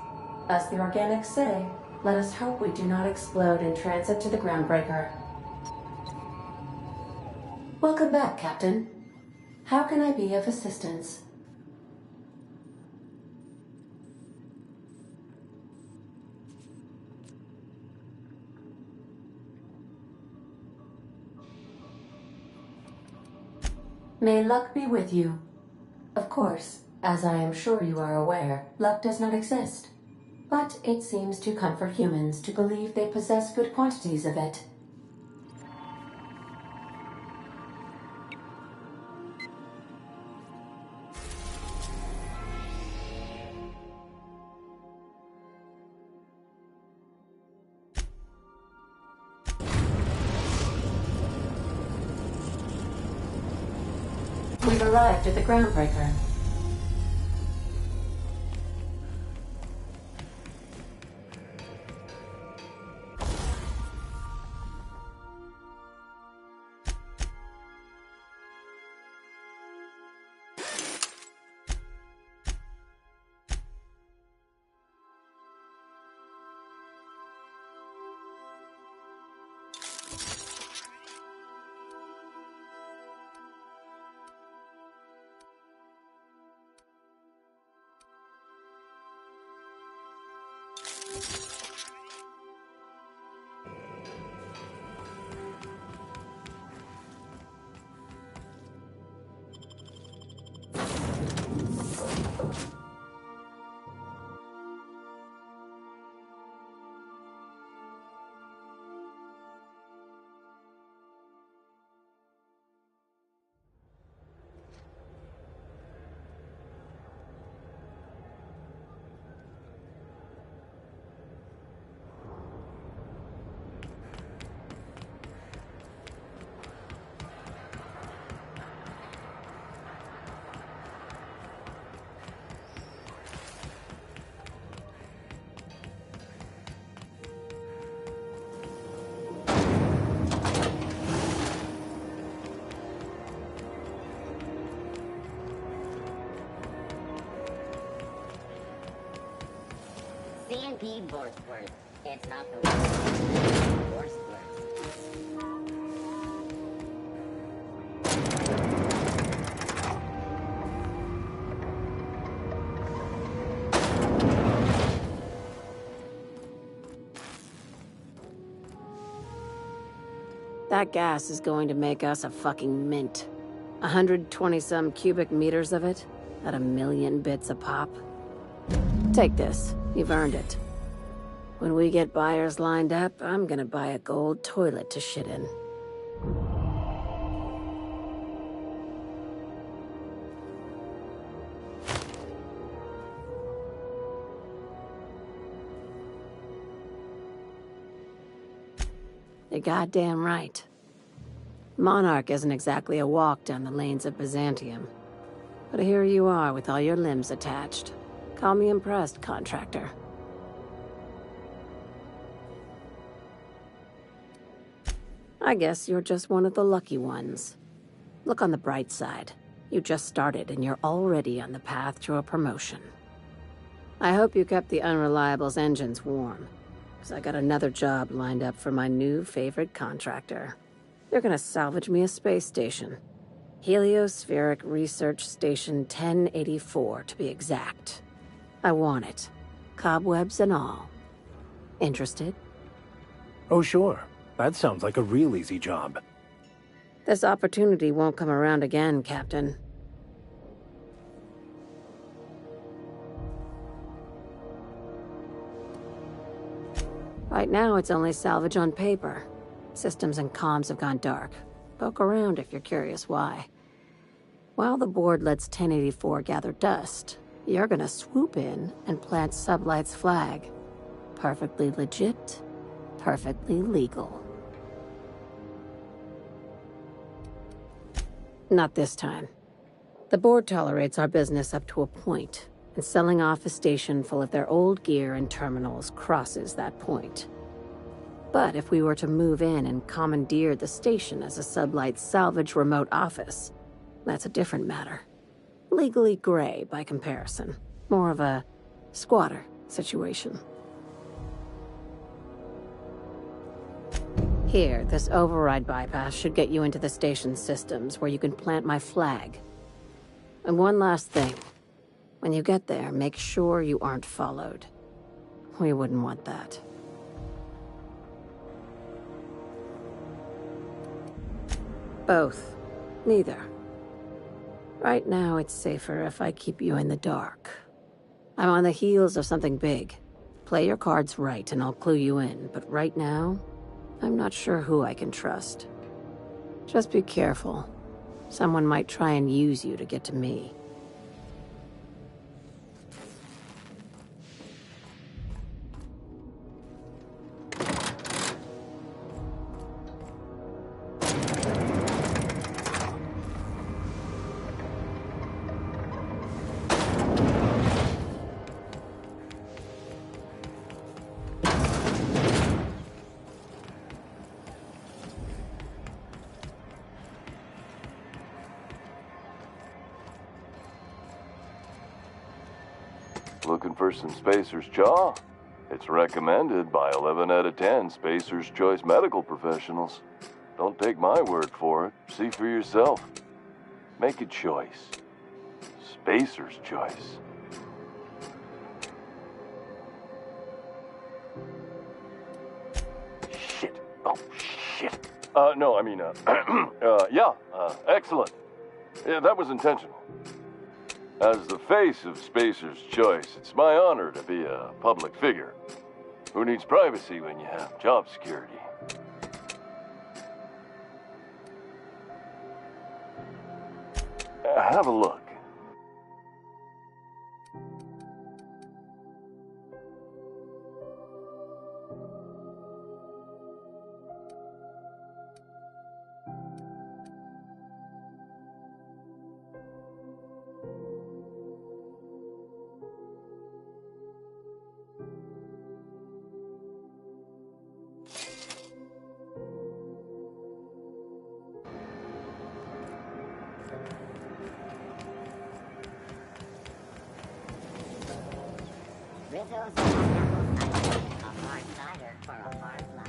As the organics say, let us hope we do not explode in transit to the groundbreaker. Welcome back, Captain. How can I be of assistance? May luck be with you. Of course, as I am sure you are aware, luck does not exist. But it seems to comfort humans to believe they possess good quantities of it. We've arrived at the groundbreaker. C&P Borsworth. It's not the Borsworth. That gas is going to make us a fucking mint. 120-some cubic meters of it, at 1,000,000 bits a pop. Take this. You've earned it. When we get buyers lined up, I'm gonna buy a gold toilet to shit in. You're goddamn right. Monarch isn't exactly a walk down the lanes of Byzantium. But here you are with all your limbs attached. Call me impressed, contractor. I guess you're just one of the lucky ones. Look on the bright side. You just started and you're already on the path to a promotion. I hope you kept the Unreliable's engines warm, because I got another job lined up for my new favorite contractor. They're gonna salvage me a space station. Heliospheric Research Station 1084, to be exact. I want it, cobwebs and all. Interested? Oh, sure. That sounds like a real easy job. This opportunity won't come around again, Captain. Right now, it's only salvage on paper. Systems and comms have gone dark. Poke around if you're curious why. While the board lets 1084 gather dust, you're gonna swoop in and plant Sublight's flag. Perfectly legit, perfectly legal. Not this time. The board tolerates our business up to a point, and selling off a station full of their old gear and terminals crosses that point. But if we were to move in and commandeer the station as a Sublight salvage remote office, that's a different matter. Legally gray by comparison. More of a squatter situation. Here, this override bypass should get you into the station's systems where you can plant my flag. And one last thing. When you get there, make sure you aren't followed. We wouldn't want that. Both. Neither. Right now, it's safer if I keep you in the dark. I'm on the heels of something big. Play your cards right and I'll clue you in, but right now, I'm not sure who I can trust. Just be careful. Someone might try and use you to get to me. Looking for some Spacer's Jaw? It's recommended by 11 out of 10 Spacer's Choice medical professionals. Don't take my word for it. See for yourself. Make a choice. Spacer's Choice. Shit. Oh, shit. No, I mean, excellent. Yeah, that was intentional. As the face of Spacer's Choice, it's my honor to be a public figure. Who needs privacy when you have job security? Have a look. Rizzo's a hard cider for a hard life.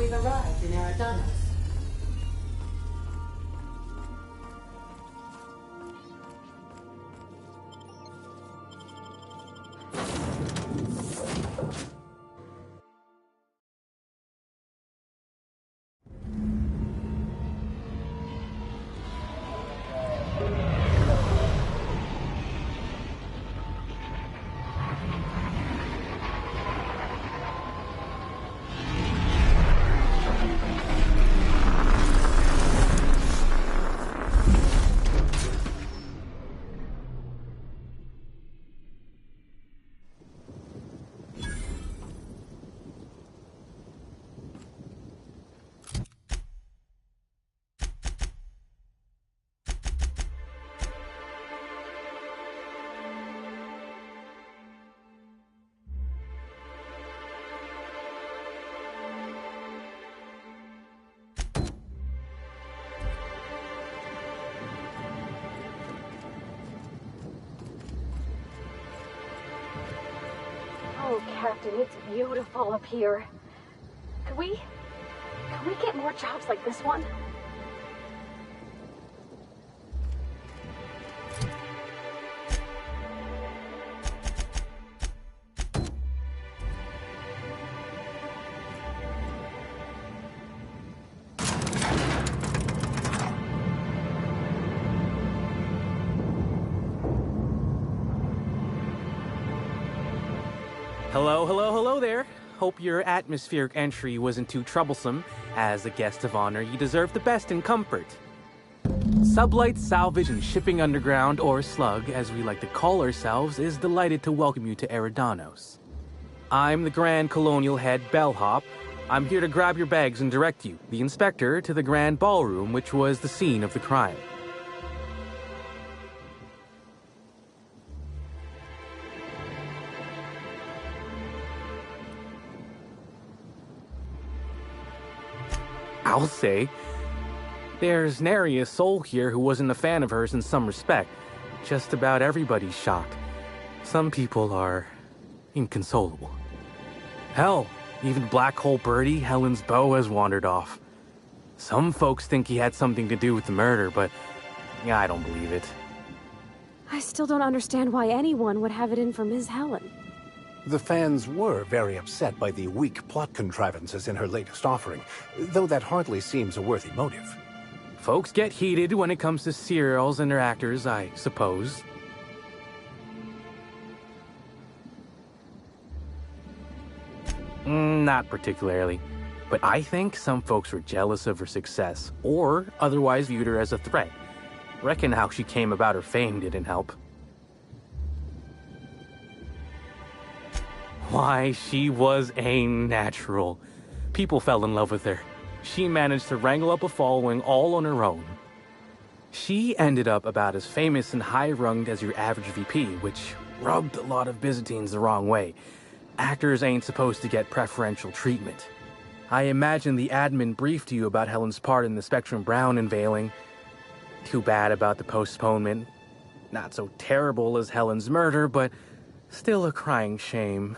We've arrived in Eridanos. Oh, Captain, it's beautiful up here. Can we get more jobs like this one? Hello there. Hope your atmospheric entry wasn't too troublesome. As a guest of honor, you deserve the best in comfort. Sublight Salvage and Shipping Underground, or Slug, as we like to call ourselves, is delighted to welcome you to Eridanos. I'm the Grand Colonial Head Bellhop. I'm here to grab your bags and direct you, the inspector, to the Grand Ballroom, which was the scene of the crime. I'll say. There's nary a soul here who wasn't a fan of hers in some respect. Just about everybody's shocked. Some people are inconsolable. Hell, even Black Hole Birdie, Helen's beau, has wandered off. Some folks think he had something to do with the murder, but I don't believe it. I still don't understand why anyone would have it in for Ms. Helen. The fans were very upset by the weak plot contrivances in her latest offering, though that hardly seems a worthy motive. Folks get heated when it comes to serials and their actors, I suppose. Not particularly. But I think some folks were jealous of her success, or otherwise viewed her as a threat. Reckon how she came about her fame didn't help. Why, she was a natural. People fell in love with her. She managed to wrangle up a following all on her own. She ended up about as famous and high-runged as your average VP, which rubbed a lot of Byzantines the wrong way. Actors ain't supposed to get preferential treatment. I imagine the admin briefed you about Helen's part in the Spectrum Brown unveiling. Too bad about the postponement. Not so terrible as Helen's murder, but still a crying shame.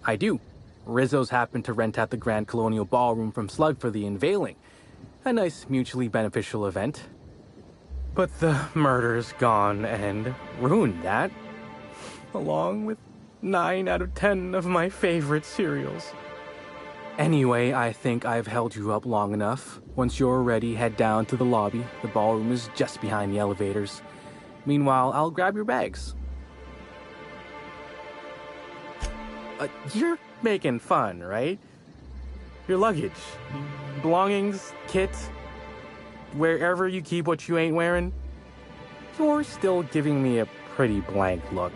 I do. Rizzo's happened to rent out the Grand Colonial Ballroom from Slug for the unveiling. A nice mutually beneficial event. But the murder's gone and ruined that. Along with 9 out of 10 of my favorite serials. Anyway, I think I've held you up long enough. Once you're ready, head down to the lobby. The ballroom is just behind the elevators. Meanwhile, I'll grab your bags. You're making fun, right? Your luggage, belongings, kit, wherever you keep what you ain't wearing. You're still giving me a pretty blank look.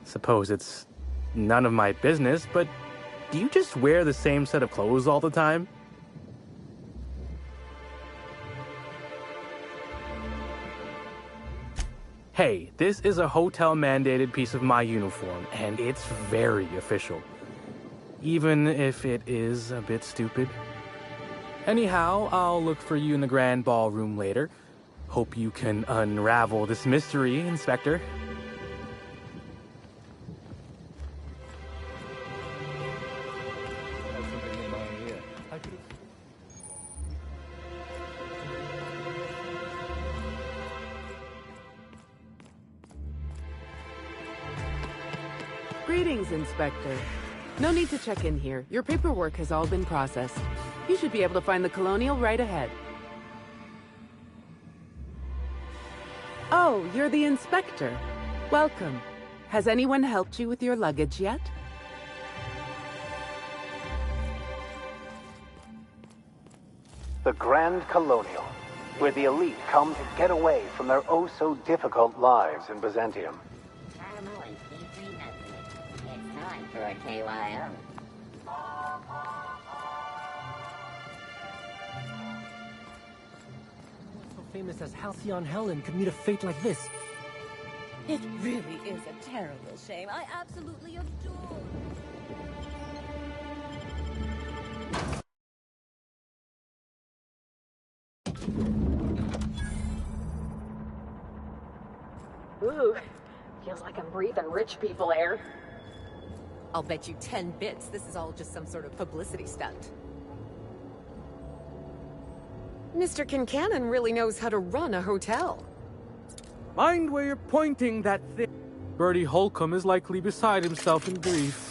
Suppose it's none of my business, but do you just wear the same set of clothes all the time? Hey, this is a hotel-mandated piece of my uniform, and it's very official. Even if it is a bit stupid. Anyhow, I'll look for you in the grand ballroom later. Hope you can unravel this mystery, Inspector. Greetings, Inspector. No need to check in here. Your paperwork has all been processed. You should be able to find the Colonial right ahead. Oh, you're the Inspector. Welcome. Has anyone helped you with your luggage yet? The Grand Colonial, where the elite come to get away from their oh-so-difficult lives in Byzantium. It's time for a KYO. So famous as Halcyon Helen could meet a fate like this. It really is a terrible shame. I absolutely adore. Ooh, feels like I'm breathing rich people air. I'll bet you 10 bits this is all just some sort of publicity stunt. Mr. Kincannon really knows how to run a hotel. Mind where you're pointing that thing. Bertie Holcomb is likely beside himself in grief.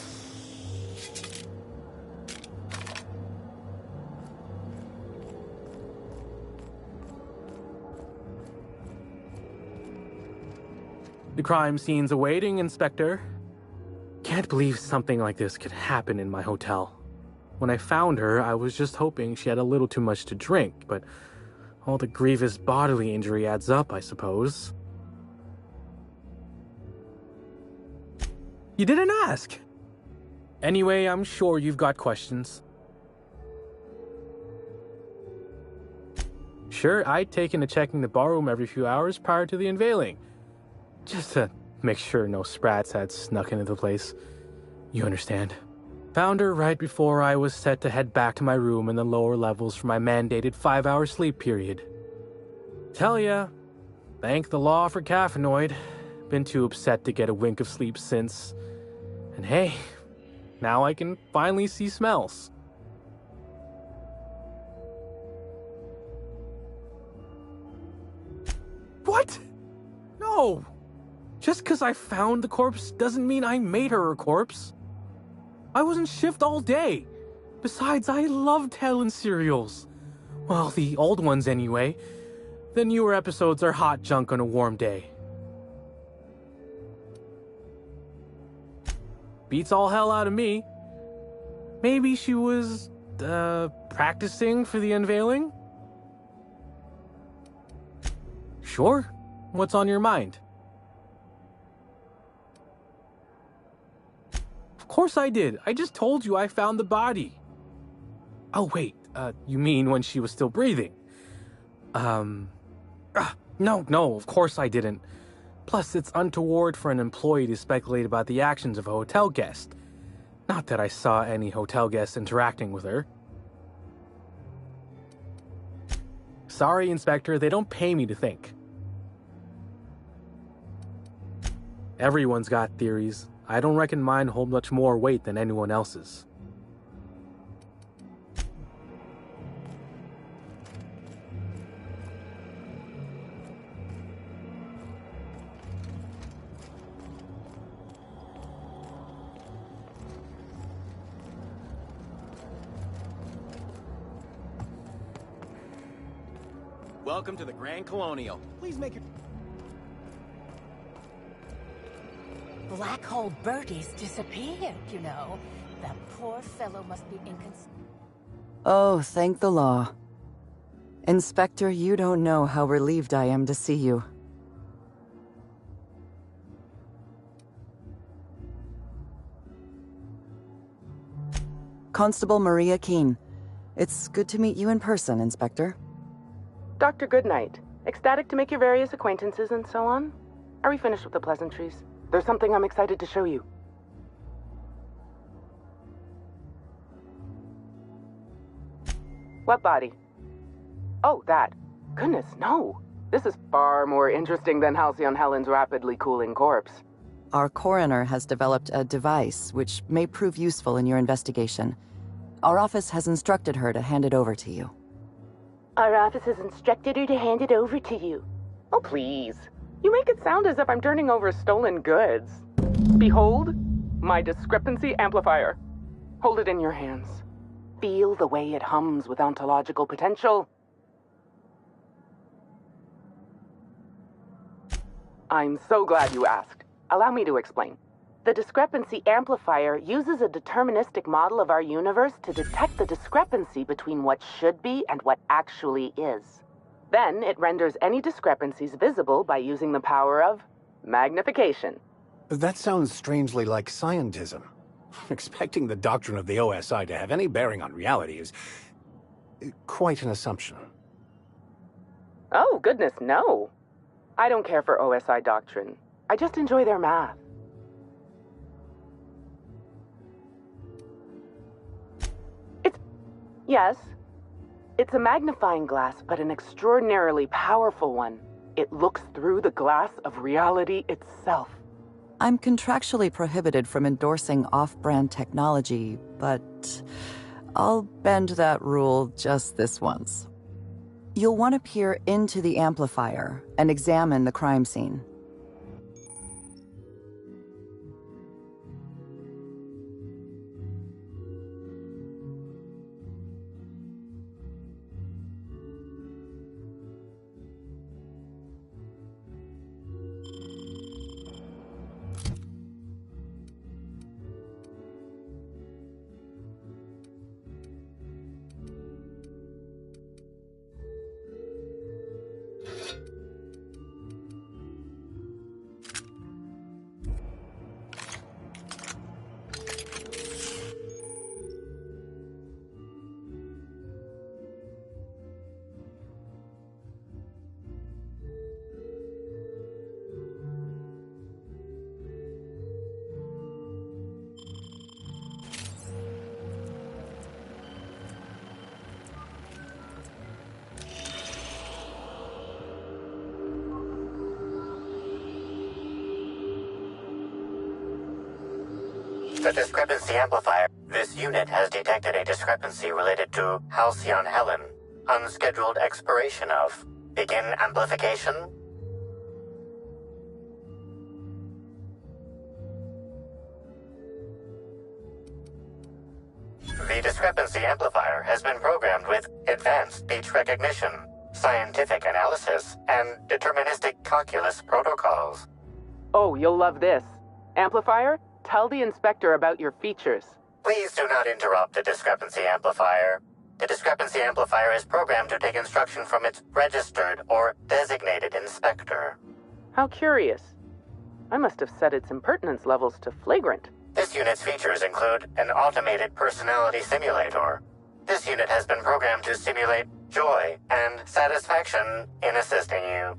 The crime scene's awaiting, Inspector. Can't believe something like this could happen in my hotel. When I found her, I was just hoping she had a little too much to drink, but all the grievous bodily injury adds up, I suppose. You didn't ask! Anyway, I'm sure you've got questions. Sure, I'd taken to checking the ballroom every few hours prior to the unveiling. Just to make sure no sprats had snuck into the place. You understand. Found her right before I was set to head back to my room in the lower levels for my mandated 5-hour sleep period. Tell ya, thank the law for caffeinoid. Been too upset to get a wink of sleep since. And hey, now I can finally see smells. What? No! Just because I found the corpse doesn't mean I made her a corpse. I was in shift all day. Besides, I loved Helen serials. Well, the old ones anyway. The newer episodes are hot junk on a warm day. Beats all hell out of me. Maybe she was, practicing for the unveiling? Sure. What's on your mind? Of course I did. I just told you I found the body. Oh, wait. You mean when she was still breathing? No, of course I didn't. Plus, it's untoward for an employee to speculate about the actions of a hotel guest. Not that I saw any hotel guests interacting with her. Sorry, Inspector, they don't pay me to think. Everyone's got theories. I don't reckon mine hold much more weight than anyone else's. Welcome to the Grand Colonial. Please make your... Black Hole Bertie's disappeared, you know. That poor fellow must be Oh, thank the law. Inspector, you don't know how relieved I am to see you. Constable Maria Keene. It's good to meet you in person, Inspector. Dr. Goodnight. Ecstatic to make your various acquaintances and so on. Are we finished with the pleasantries? There's something I'm excited to show you. What body? Oh, that. Goodness, no. This is far more interesting than Halcyon Helen's rapidly cooling corpse. Our coroner has developed a device which may prove useful in your investigation. Our office has instructed her to hand it over to you. Our office has instructed her to hand it over to you. Oh, please. You make it sound as if I'm turning over stolen goods. Behold, my discrepancy amplifier. Hold it in your hands. Feel the way it hums with ontological potential. I'm so glad you asked. Allow me to explain. The discrepancy amplifier uses a deterministic model of our universe to detect the discrepancy between what should be and what actually is. Then it renders any discrepancies visible by using the power of magnification. That sounds strangely like scientism. Expecting the doctrine of the OSI to have any bearing on reality is quite an assumption. Oh, goodness, no. I don't care for OSI doctrine. I just enjoy their math. Yes. It's a magnifying glass, but an extraordinarily powerful one. It looks through the glass of reality itself. I'm contractually prohibited from endorsing off-brand technology, but I'll bend that rule just this once. You'll want to peer into the amplifier and examine the crime scene. The discrepancy amplifier. This unit has detected a discrepancy related to Halcyon Helen. Unscheduled expiration of. Begin amplification. The discrepancy amplifier has been programmed with advanced speech recognition, scientific analysis, and deterministic calculus protocols. Oh, you'll love this. Amplifier, tell the inspector about your features. Please do not interrupt the discrepancy amplifier. The discrepancy amplifier is programmed to take instruction from its registered or designated inspector. How curious. I must have set its impertinence levels to flagrant. This unit's features include an automated personality simulator. This unit has been programmed to simulate joy and satisfaction in assisting you.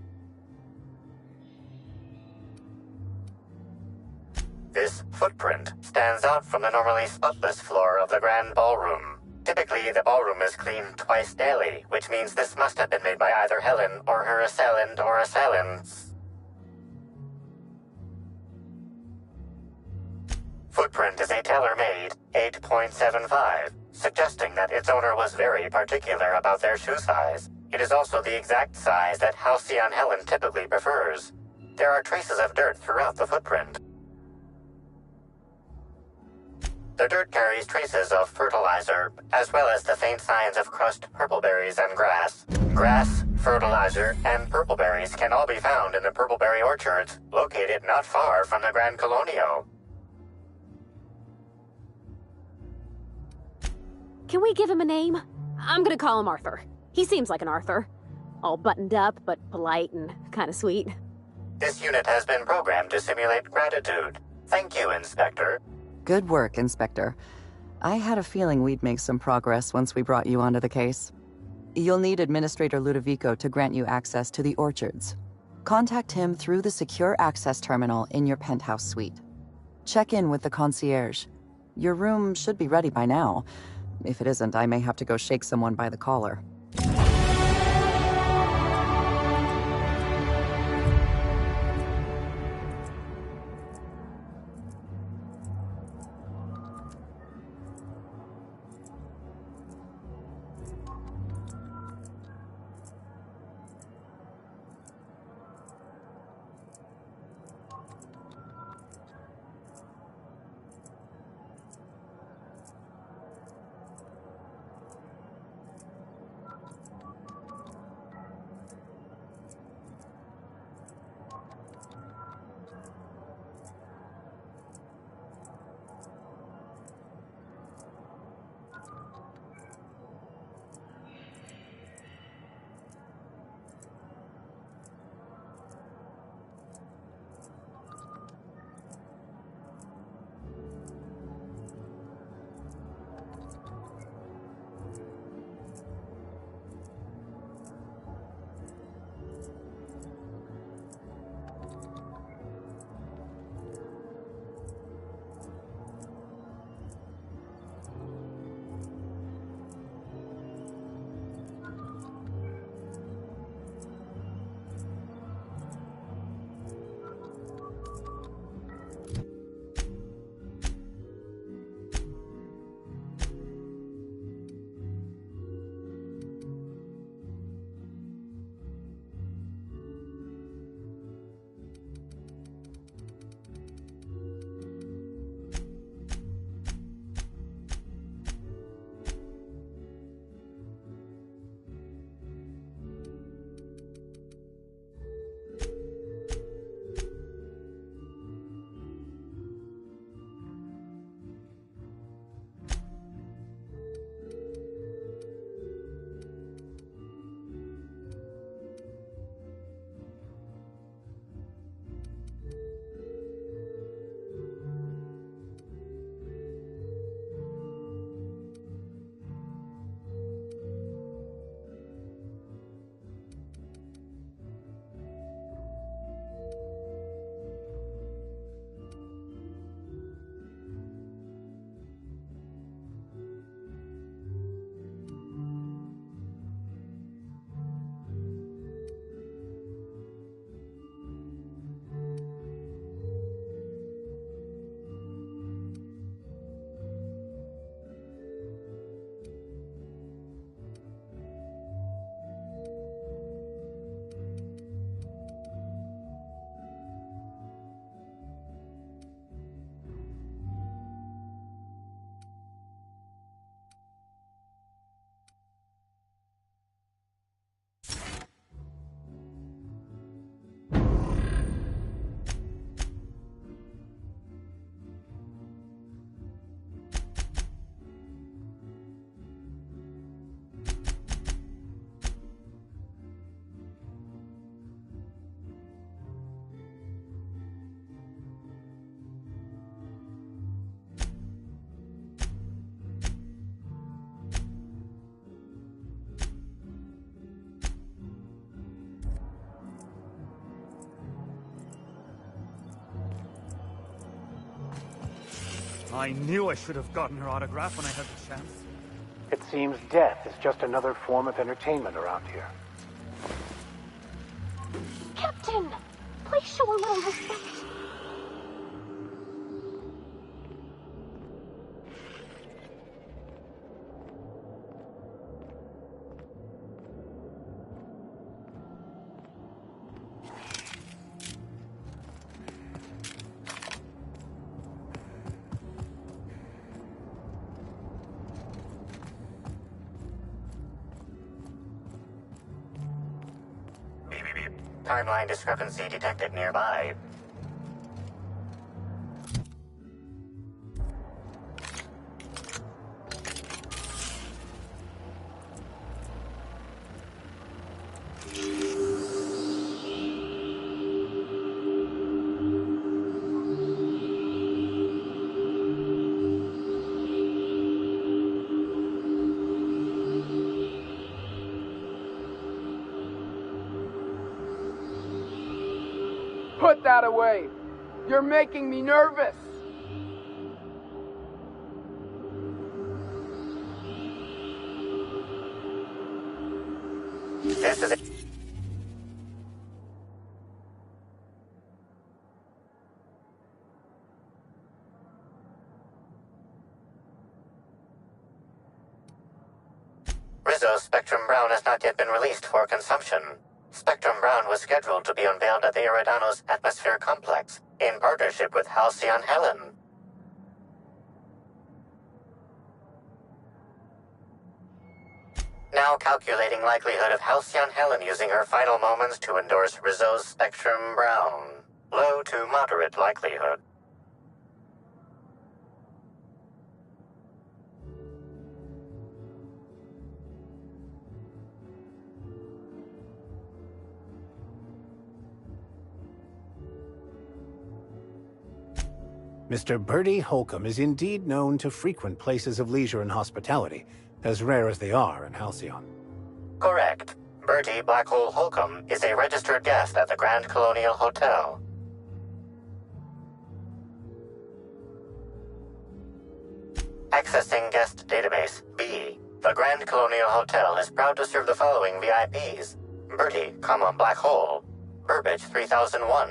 This footprint stands out from the normally spotless floor of the grand ballroom. Typically, the ballroom is cleaned twice daily, which means this must have been made by either Helen or her assailant or assailants. Footprint is a tailor-made 8.75, suggesting that its owner was very particular about their shoe size. It is also the exact size that Halcyon Helen typically prefers. There are traces of dirt throughout the footprint. The dirt carries traces of fertilizer, as well as the faint signs of crushed purpleberries and grass. Grass, fertilizer, and purpleberries can all be found in the purpleberry orchards, located not far from the Grand Colonio. Can we give him a name? I'm gonna call him Arthur. He seems like an Arthur. All buttoned up, but polite and kind of sweet. This unit has been programmed to simulate gratitude. Thank you, Inspector. Good work, Inspector. I had a feeling we'd make some progress once we brought you onto the case. You'll need Administrator Ludovico to grant you access to the orchards. Contact him through the secure access terminal in your penthouse suite. Check in with the concierge. Your room should be ready by now. If it isn't, I may have to go shake someone by the collar. I knew I should have gotten her autograph when I had the chance. It seems death is just another form of entertainment around here. Captain! Please show a little respect. Timeline discrepancy detected nearby. Put that away! You're making me nervous! This is Rizzo's Spectrum Brown has not yet been released for consumption. Spectrum Brown was scheduled to be unveiled at the Eridano's Atmosphere Complex in partnership with Halcyon Helen. Now calculating likelihood of Halcyon Helen using her final moments to endorse Rizzo's Spectrum Brown. Low to moderate likelihood. Mr. Bertie Holcomb is indeed known to frequent places of leisure and hospitality, as rare as they are in Halcyon. Correct. Bertie Black Hole Holcomb is a registered guest at the Grand Colonial Hotel. Accessing guest database B. The Grand Colonial Hotel is proud to serve the following VIPs. Bertie, Black Hole. Burbage 3001.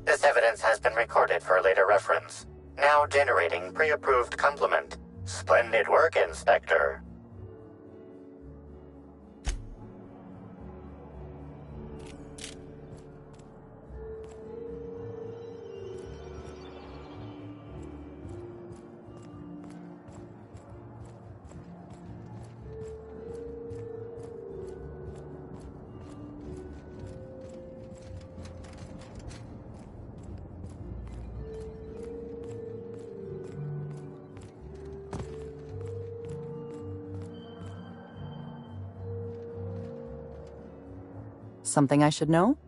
This evidence has been recorded for later reference. Now generating pre-approved compliment. Splendid work, Inspector. Something I should know?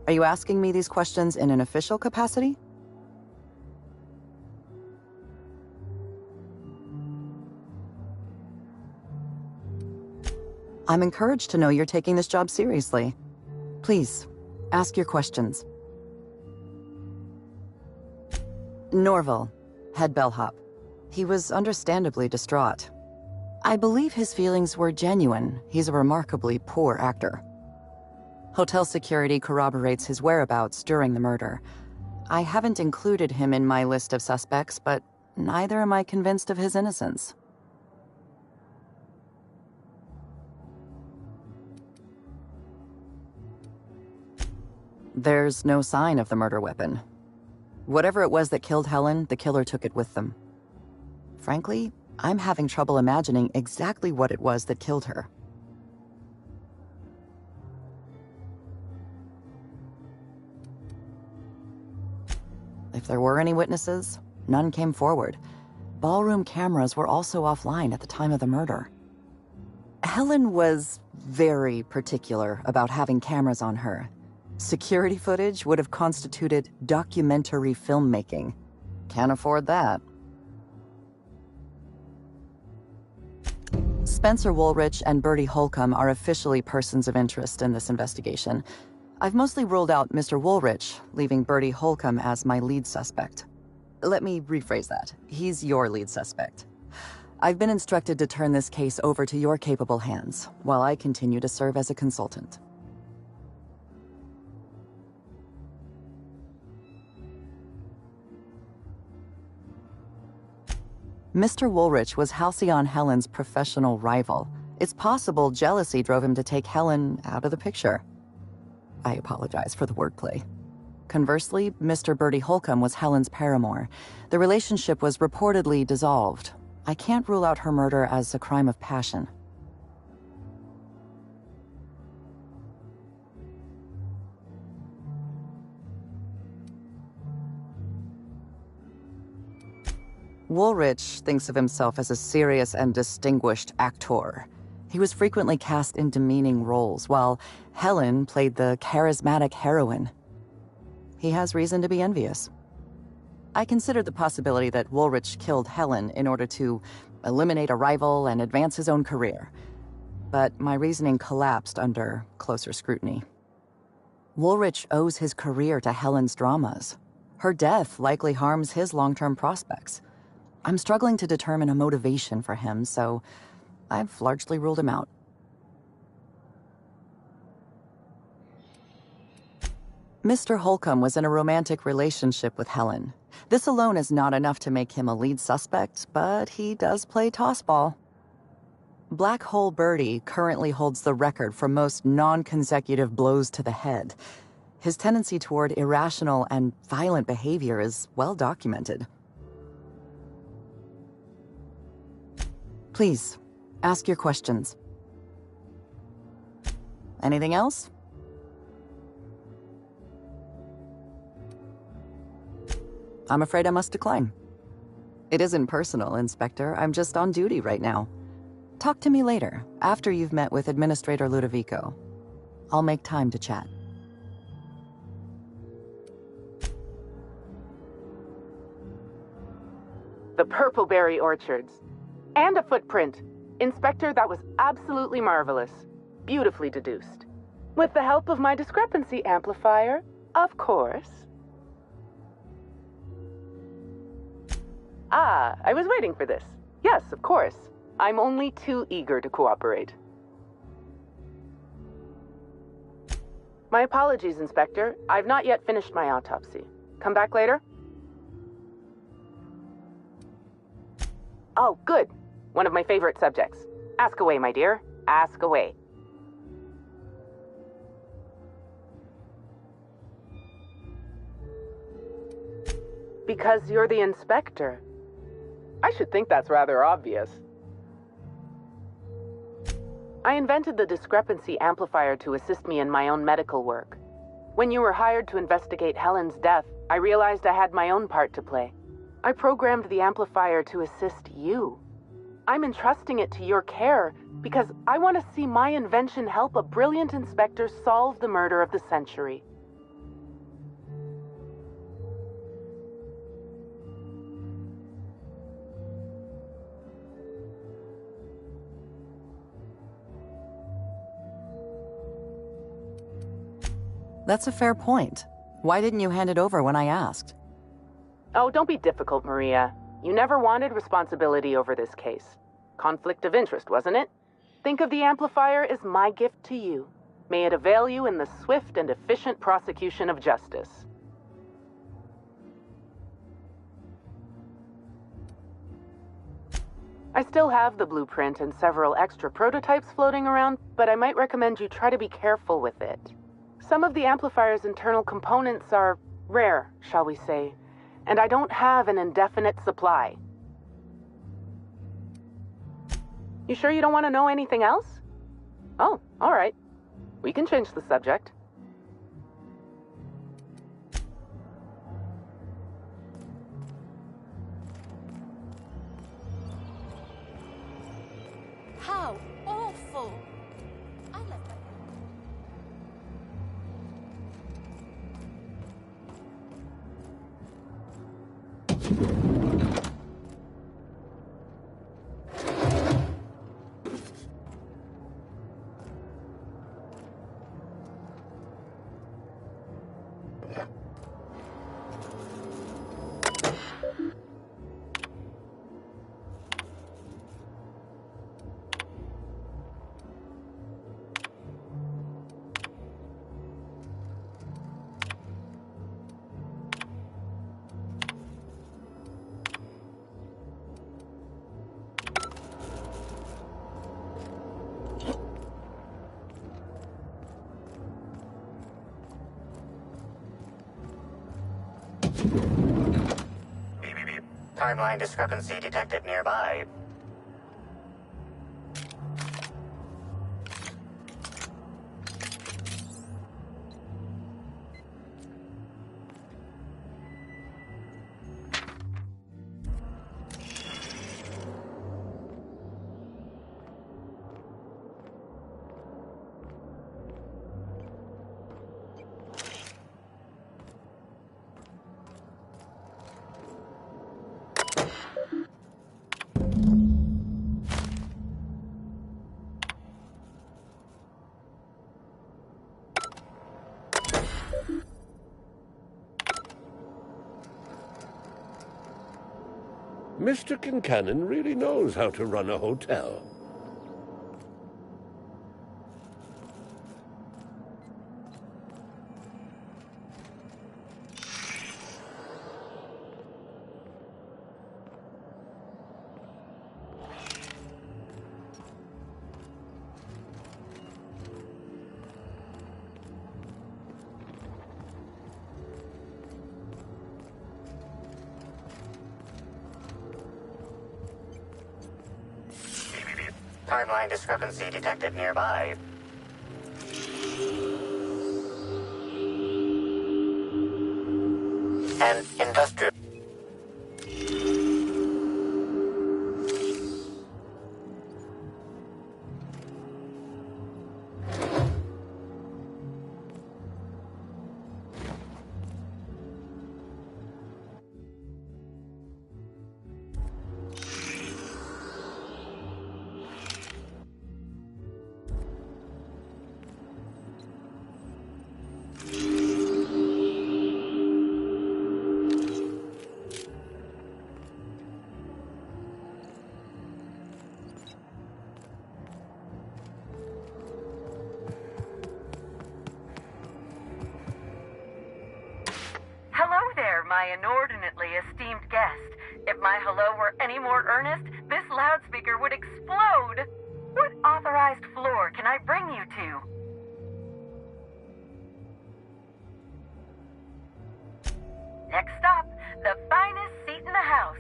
Are you asking me these questions in an official capacity? I'm encouraged to know you're taking this job seriously. Please, ask your questions. Norval, head bellhop. He was understandably distraught. I believe his feelings were genuine. He's a remarkably poor actor. Hotel security corroborates his whereabouts during the murder. I haven't included him in my list of suspects, but neither am I convinced of his innocence. There's no sign of the murder weapon. Whatever it was that killed Helen, the killer took it with them. Frankly, I'm having trouble imagining exactly what it was that killed her. If there were any witnesses, none came forward. Ballroom cameras were also offline at the time of the murder. Helen was very particular about having cameras on her. Security footage would have constituted documentary filmmaking. Can't afford that. Spencer Woolrich and Bertie Holcomb are officially persons of interest in this investigation. I've mostly ruled out Mr. Woolrich, leaving Bertie Holcomb as my lead suspect. Let me rephrase that. He's your lead suspect. I've been instructed to turn this case over to your capable hands, while I continue to serve as a consultant. Mr. Woolrich was Halcyon Helen's professional rival. It's possible jealousy drove him to take Helen out of the picture. I apologize for the wordplay. Conversely, Mr. Bertie Holcomb was Helen's paramour. The relationship was reportedly dissolved. I can't rule out her murder as a crime of passion. Woolrich thinks of himself as a serious and distinguished actor. He was frequently cast in demeaning roles, while Helen played the charismatic heroine. He has reason to be envious. I considered the possibility that Woolrich killed Helen in order to eliminate a rival and advance his own career. But my reasoning collapsed under closer scrutiny. Woolrich owes his career to Helen's dramas. Her death likely harms his long-term prospects. I'm struggling to determine a motivation for him, so I've largely ruled him out. Mr. Holcomb was in a romantic relationship with Helen. This alone is not enough to make him a lead suspect, but he does play tossball. Black Hole Birdie currently holds the record for most non-consecutive blows to the head. His tendency toward irrational and violent behavior is well documented. Please, ask your questions. Anything else? I'm afraid I must decline. It isn't personal, Inspector. I'm just on duty right now. Talk to me later, after you've met with Administrator Ludovico. I'll make time to chat. The Purpleberry Orchards. And a footprint. Inspector, that was absolutely marvelous. Beautifully deduced. With the help of my discrepancy amplifier, of course. Ah, I was waiting for this. Yes, of course. I'm only too eager to cooperate. My apologies, Inspector. I've not yet finished my autopsy. Come back later? Oh, good. One of my favorite subjects. Ask away, my dear. Ask away. Because you're the inspector. I should think that's rather obvious. I invented the discrepancy amplifier to assist me in my own medical work. When you were hired to investigate Helen's death, I realized I had my own part to play. I programmed the amplifier to assist you. I'm entrusting it to your care because I want to see my invention help a brilliant inspector solve the murder of the century. That's a fair point. Why didn't you hand it over when I asked? Oh, don't be difficult, Maria. You never wanted responsibility over this case. Conflict of interest, wasn't it? Think of the amplifier as my gift to you. May it avail you in the swift and efficient prosecution of justice. I still have the blueprint and several extra prototypes floating around, but I might recommend you try to be careful with it. Some of the amplifier's internal components are rare, shall we say, and I don't have an indefinite supply. You sure you don't want to know anything else? Oh, all right. We can change the subject. How awful! I left that. Timeline discrepancy detected nearby. Mr. Kincannon really knows how to run a hotel. Timeline discrepancy detected nearby. An industrial... Hello there, my inordinately esteemed guest. If my hello were any more earnest, this loudspeaker would explode. What authorized floor can I bring you to? Next stop, the finest seat in the house.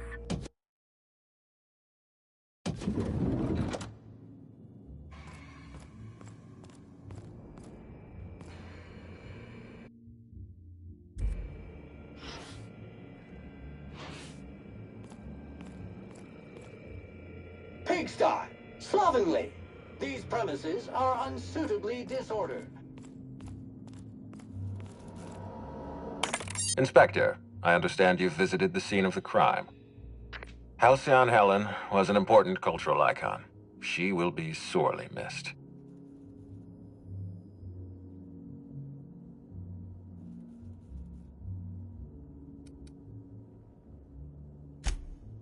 Pigsty! Slovenly! These premises are unsuitably disordered. Inspector, I understand you've visited the scene of the crime. Halcyon Helen was an important cultural icon. She will be sorely missed.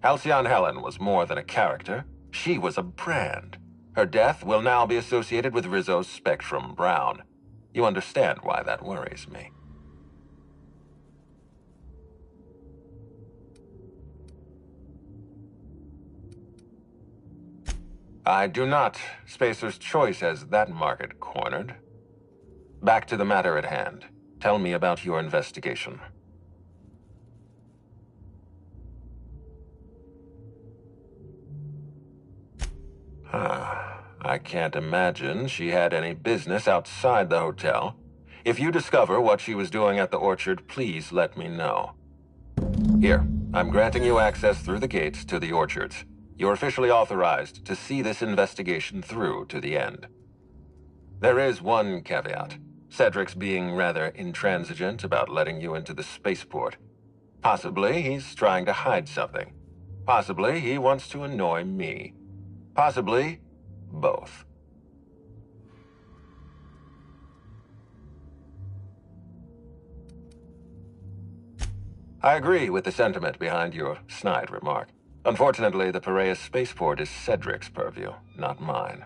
Halcyon Helen was more than a character. She was a brand. Her death will now be associated with Rizzo's Spectrum Brown. You understand why that worries me. I do not. Spacer's Choice has that market cornered. Back to the matter at hand. Tell me about your investigation. I can't imagine she had any business outside the hotel. If you discover what she was doing at the orchard, please let me know. Here, I'm granting you access through the gates to the orchards. You're officially authorized to see this investigation through to the end. There is one caveat. Cedric's being rather intransigent about letting you into the spaceport. Possibly he's trying to hide something. Possibly he wants to annoy me. Possibly both. I agree with the sentiment behind your snide remark. Unfortunately, the Piraeus spaceport is Cedric's purview, not mine.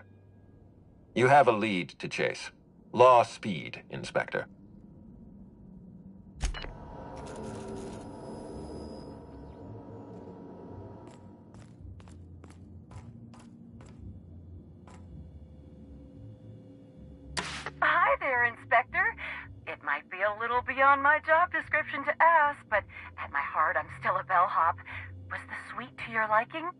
You have a lead to chase. Law speed, Inspector. Hi there, Inspector. It might be a little beyond my job description to ask, but at my heart, I'm still a bellhop. Was the suite to your liking?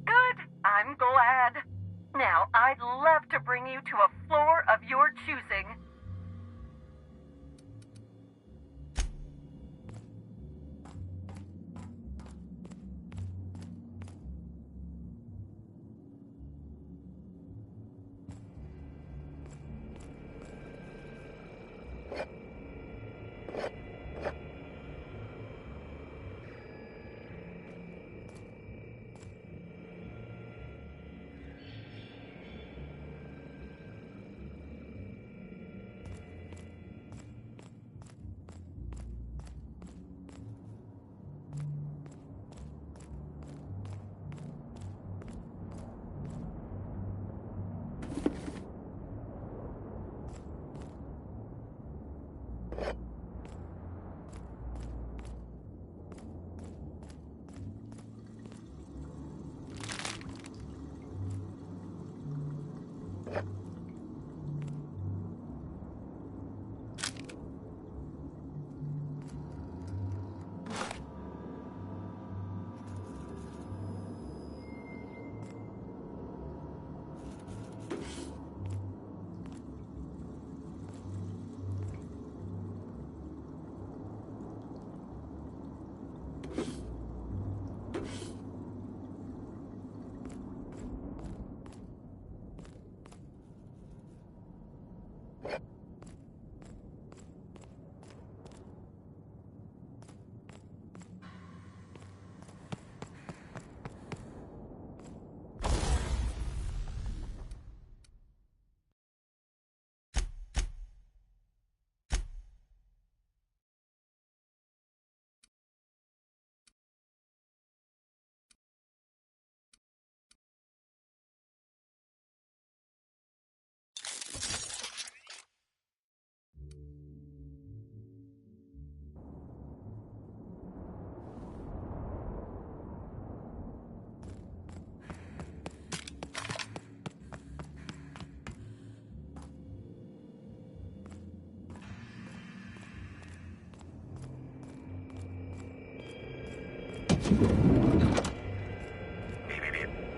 Good. I'm glad. Now, I'd love to bring you to a floor of your choosing.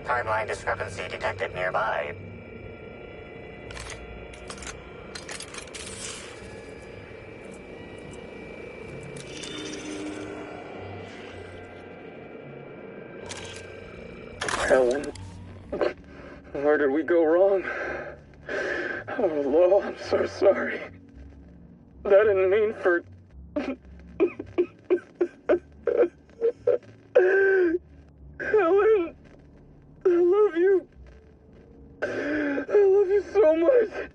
Timeline discrepancy detected nearby. Helen, where did we go wrong? Oh, Lo, I'm so sorry. That didn't mean for... Helen, I love you. I love you so much.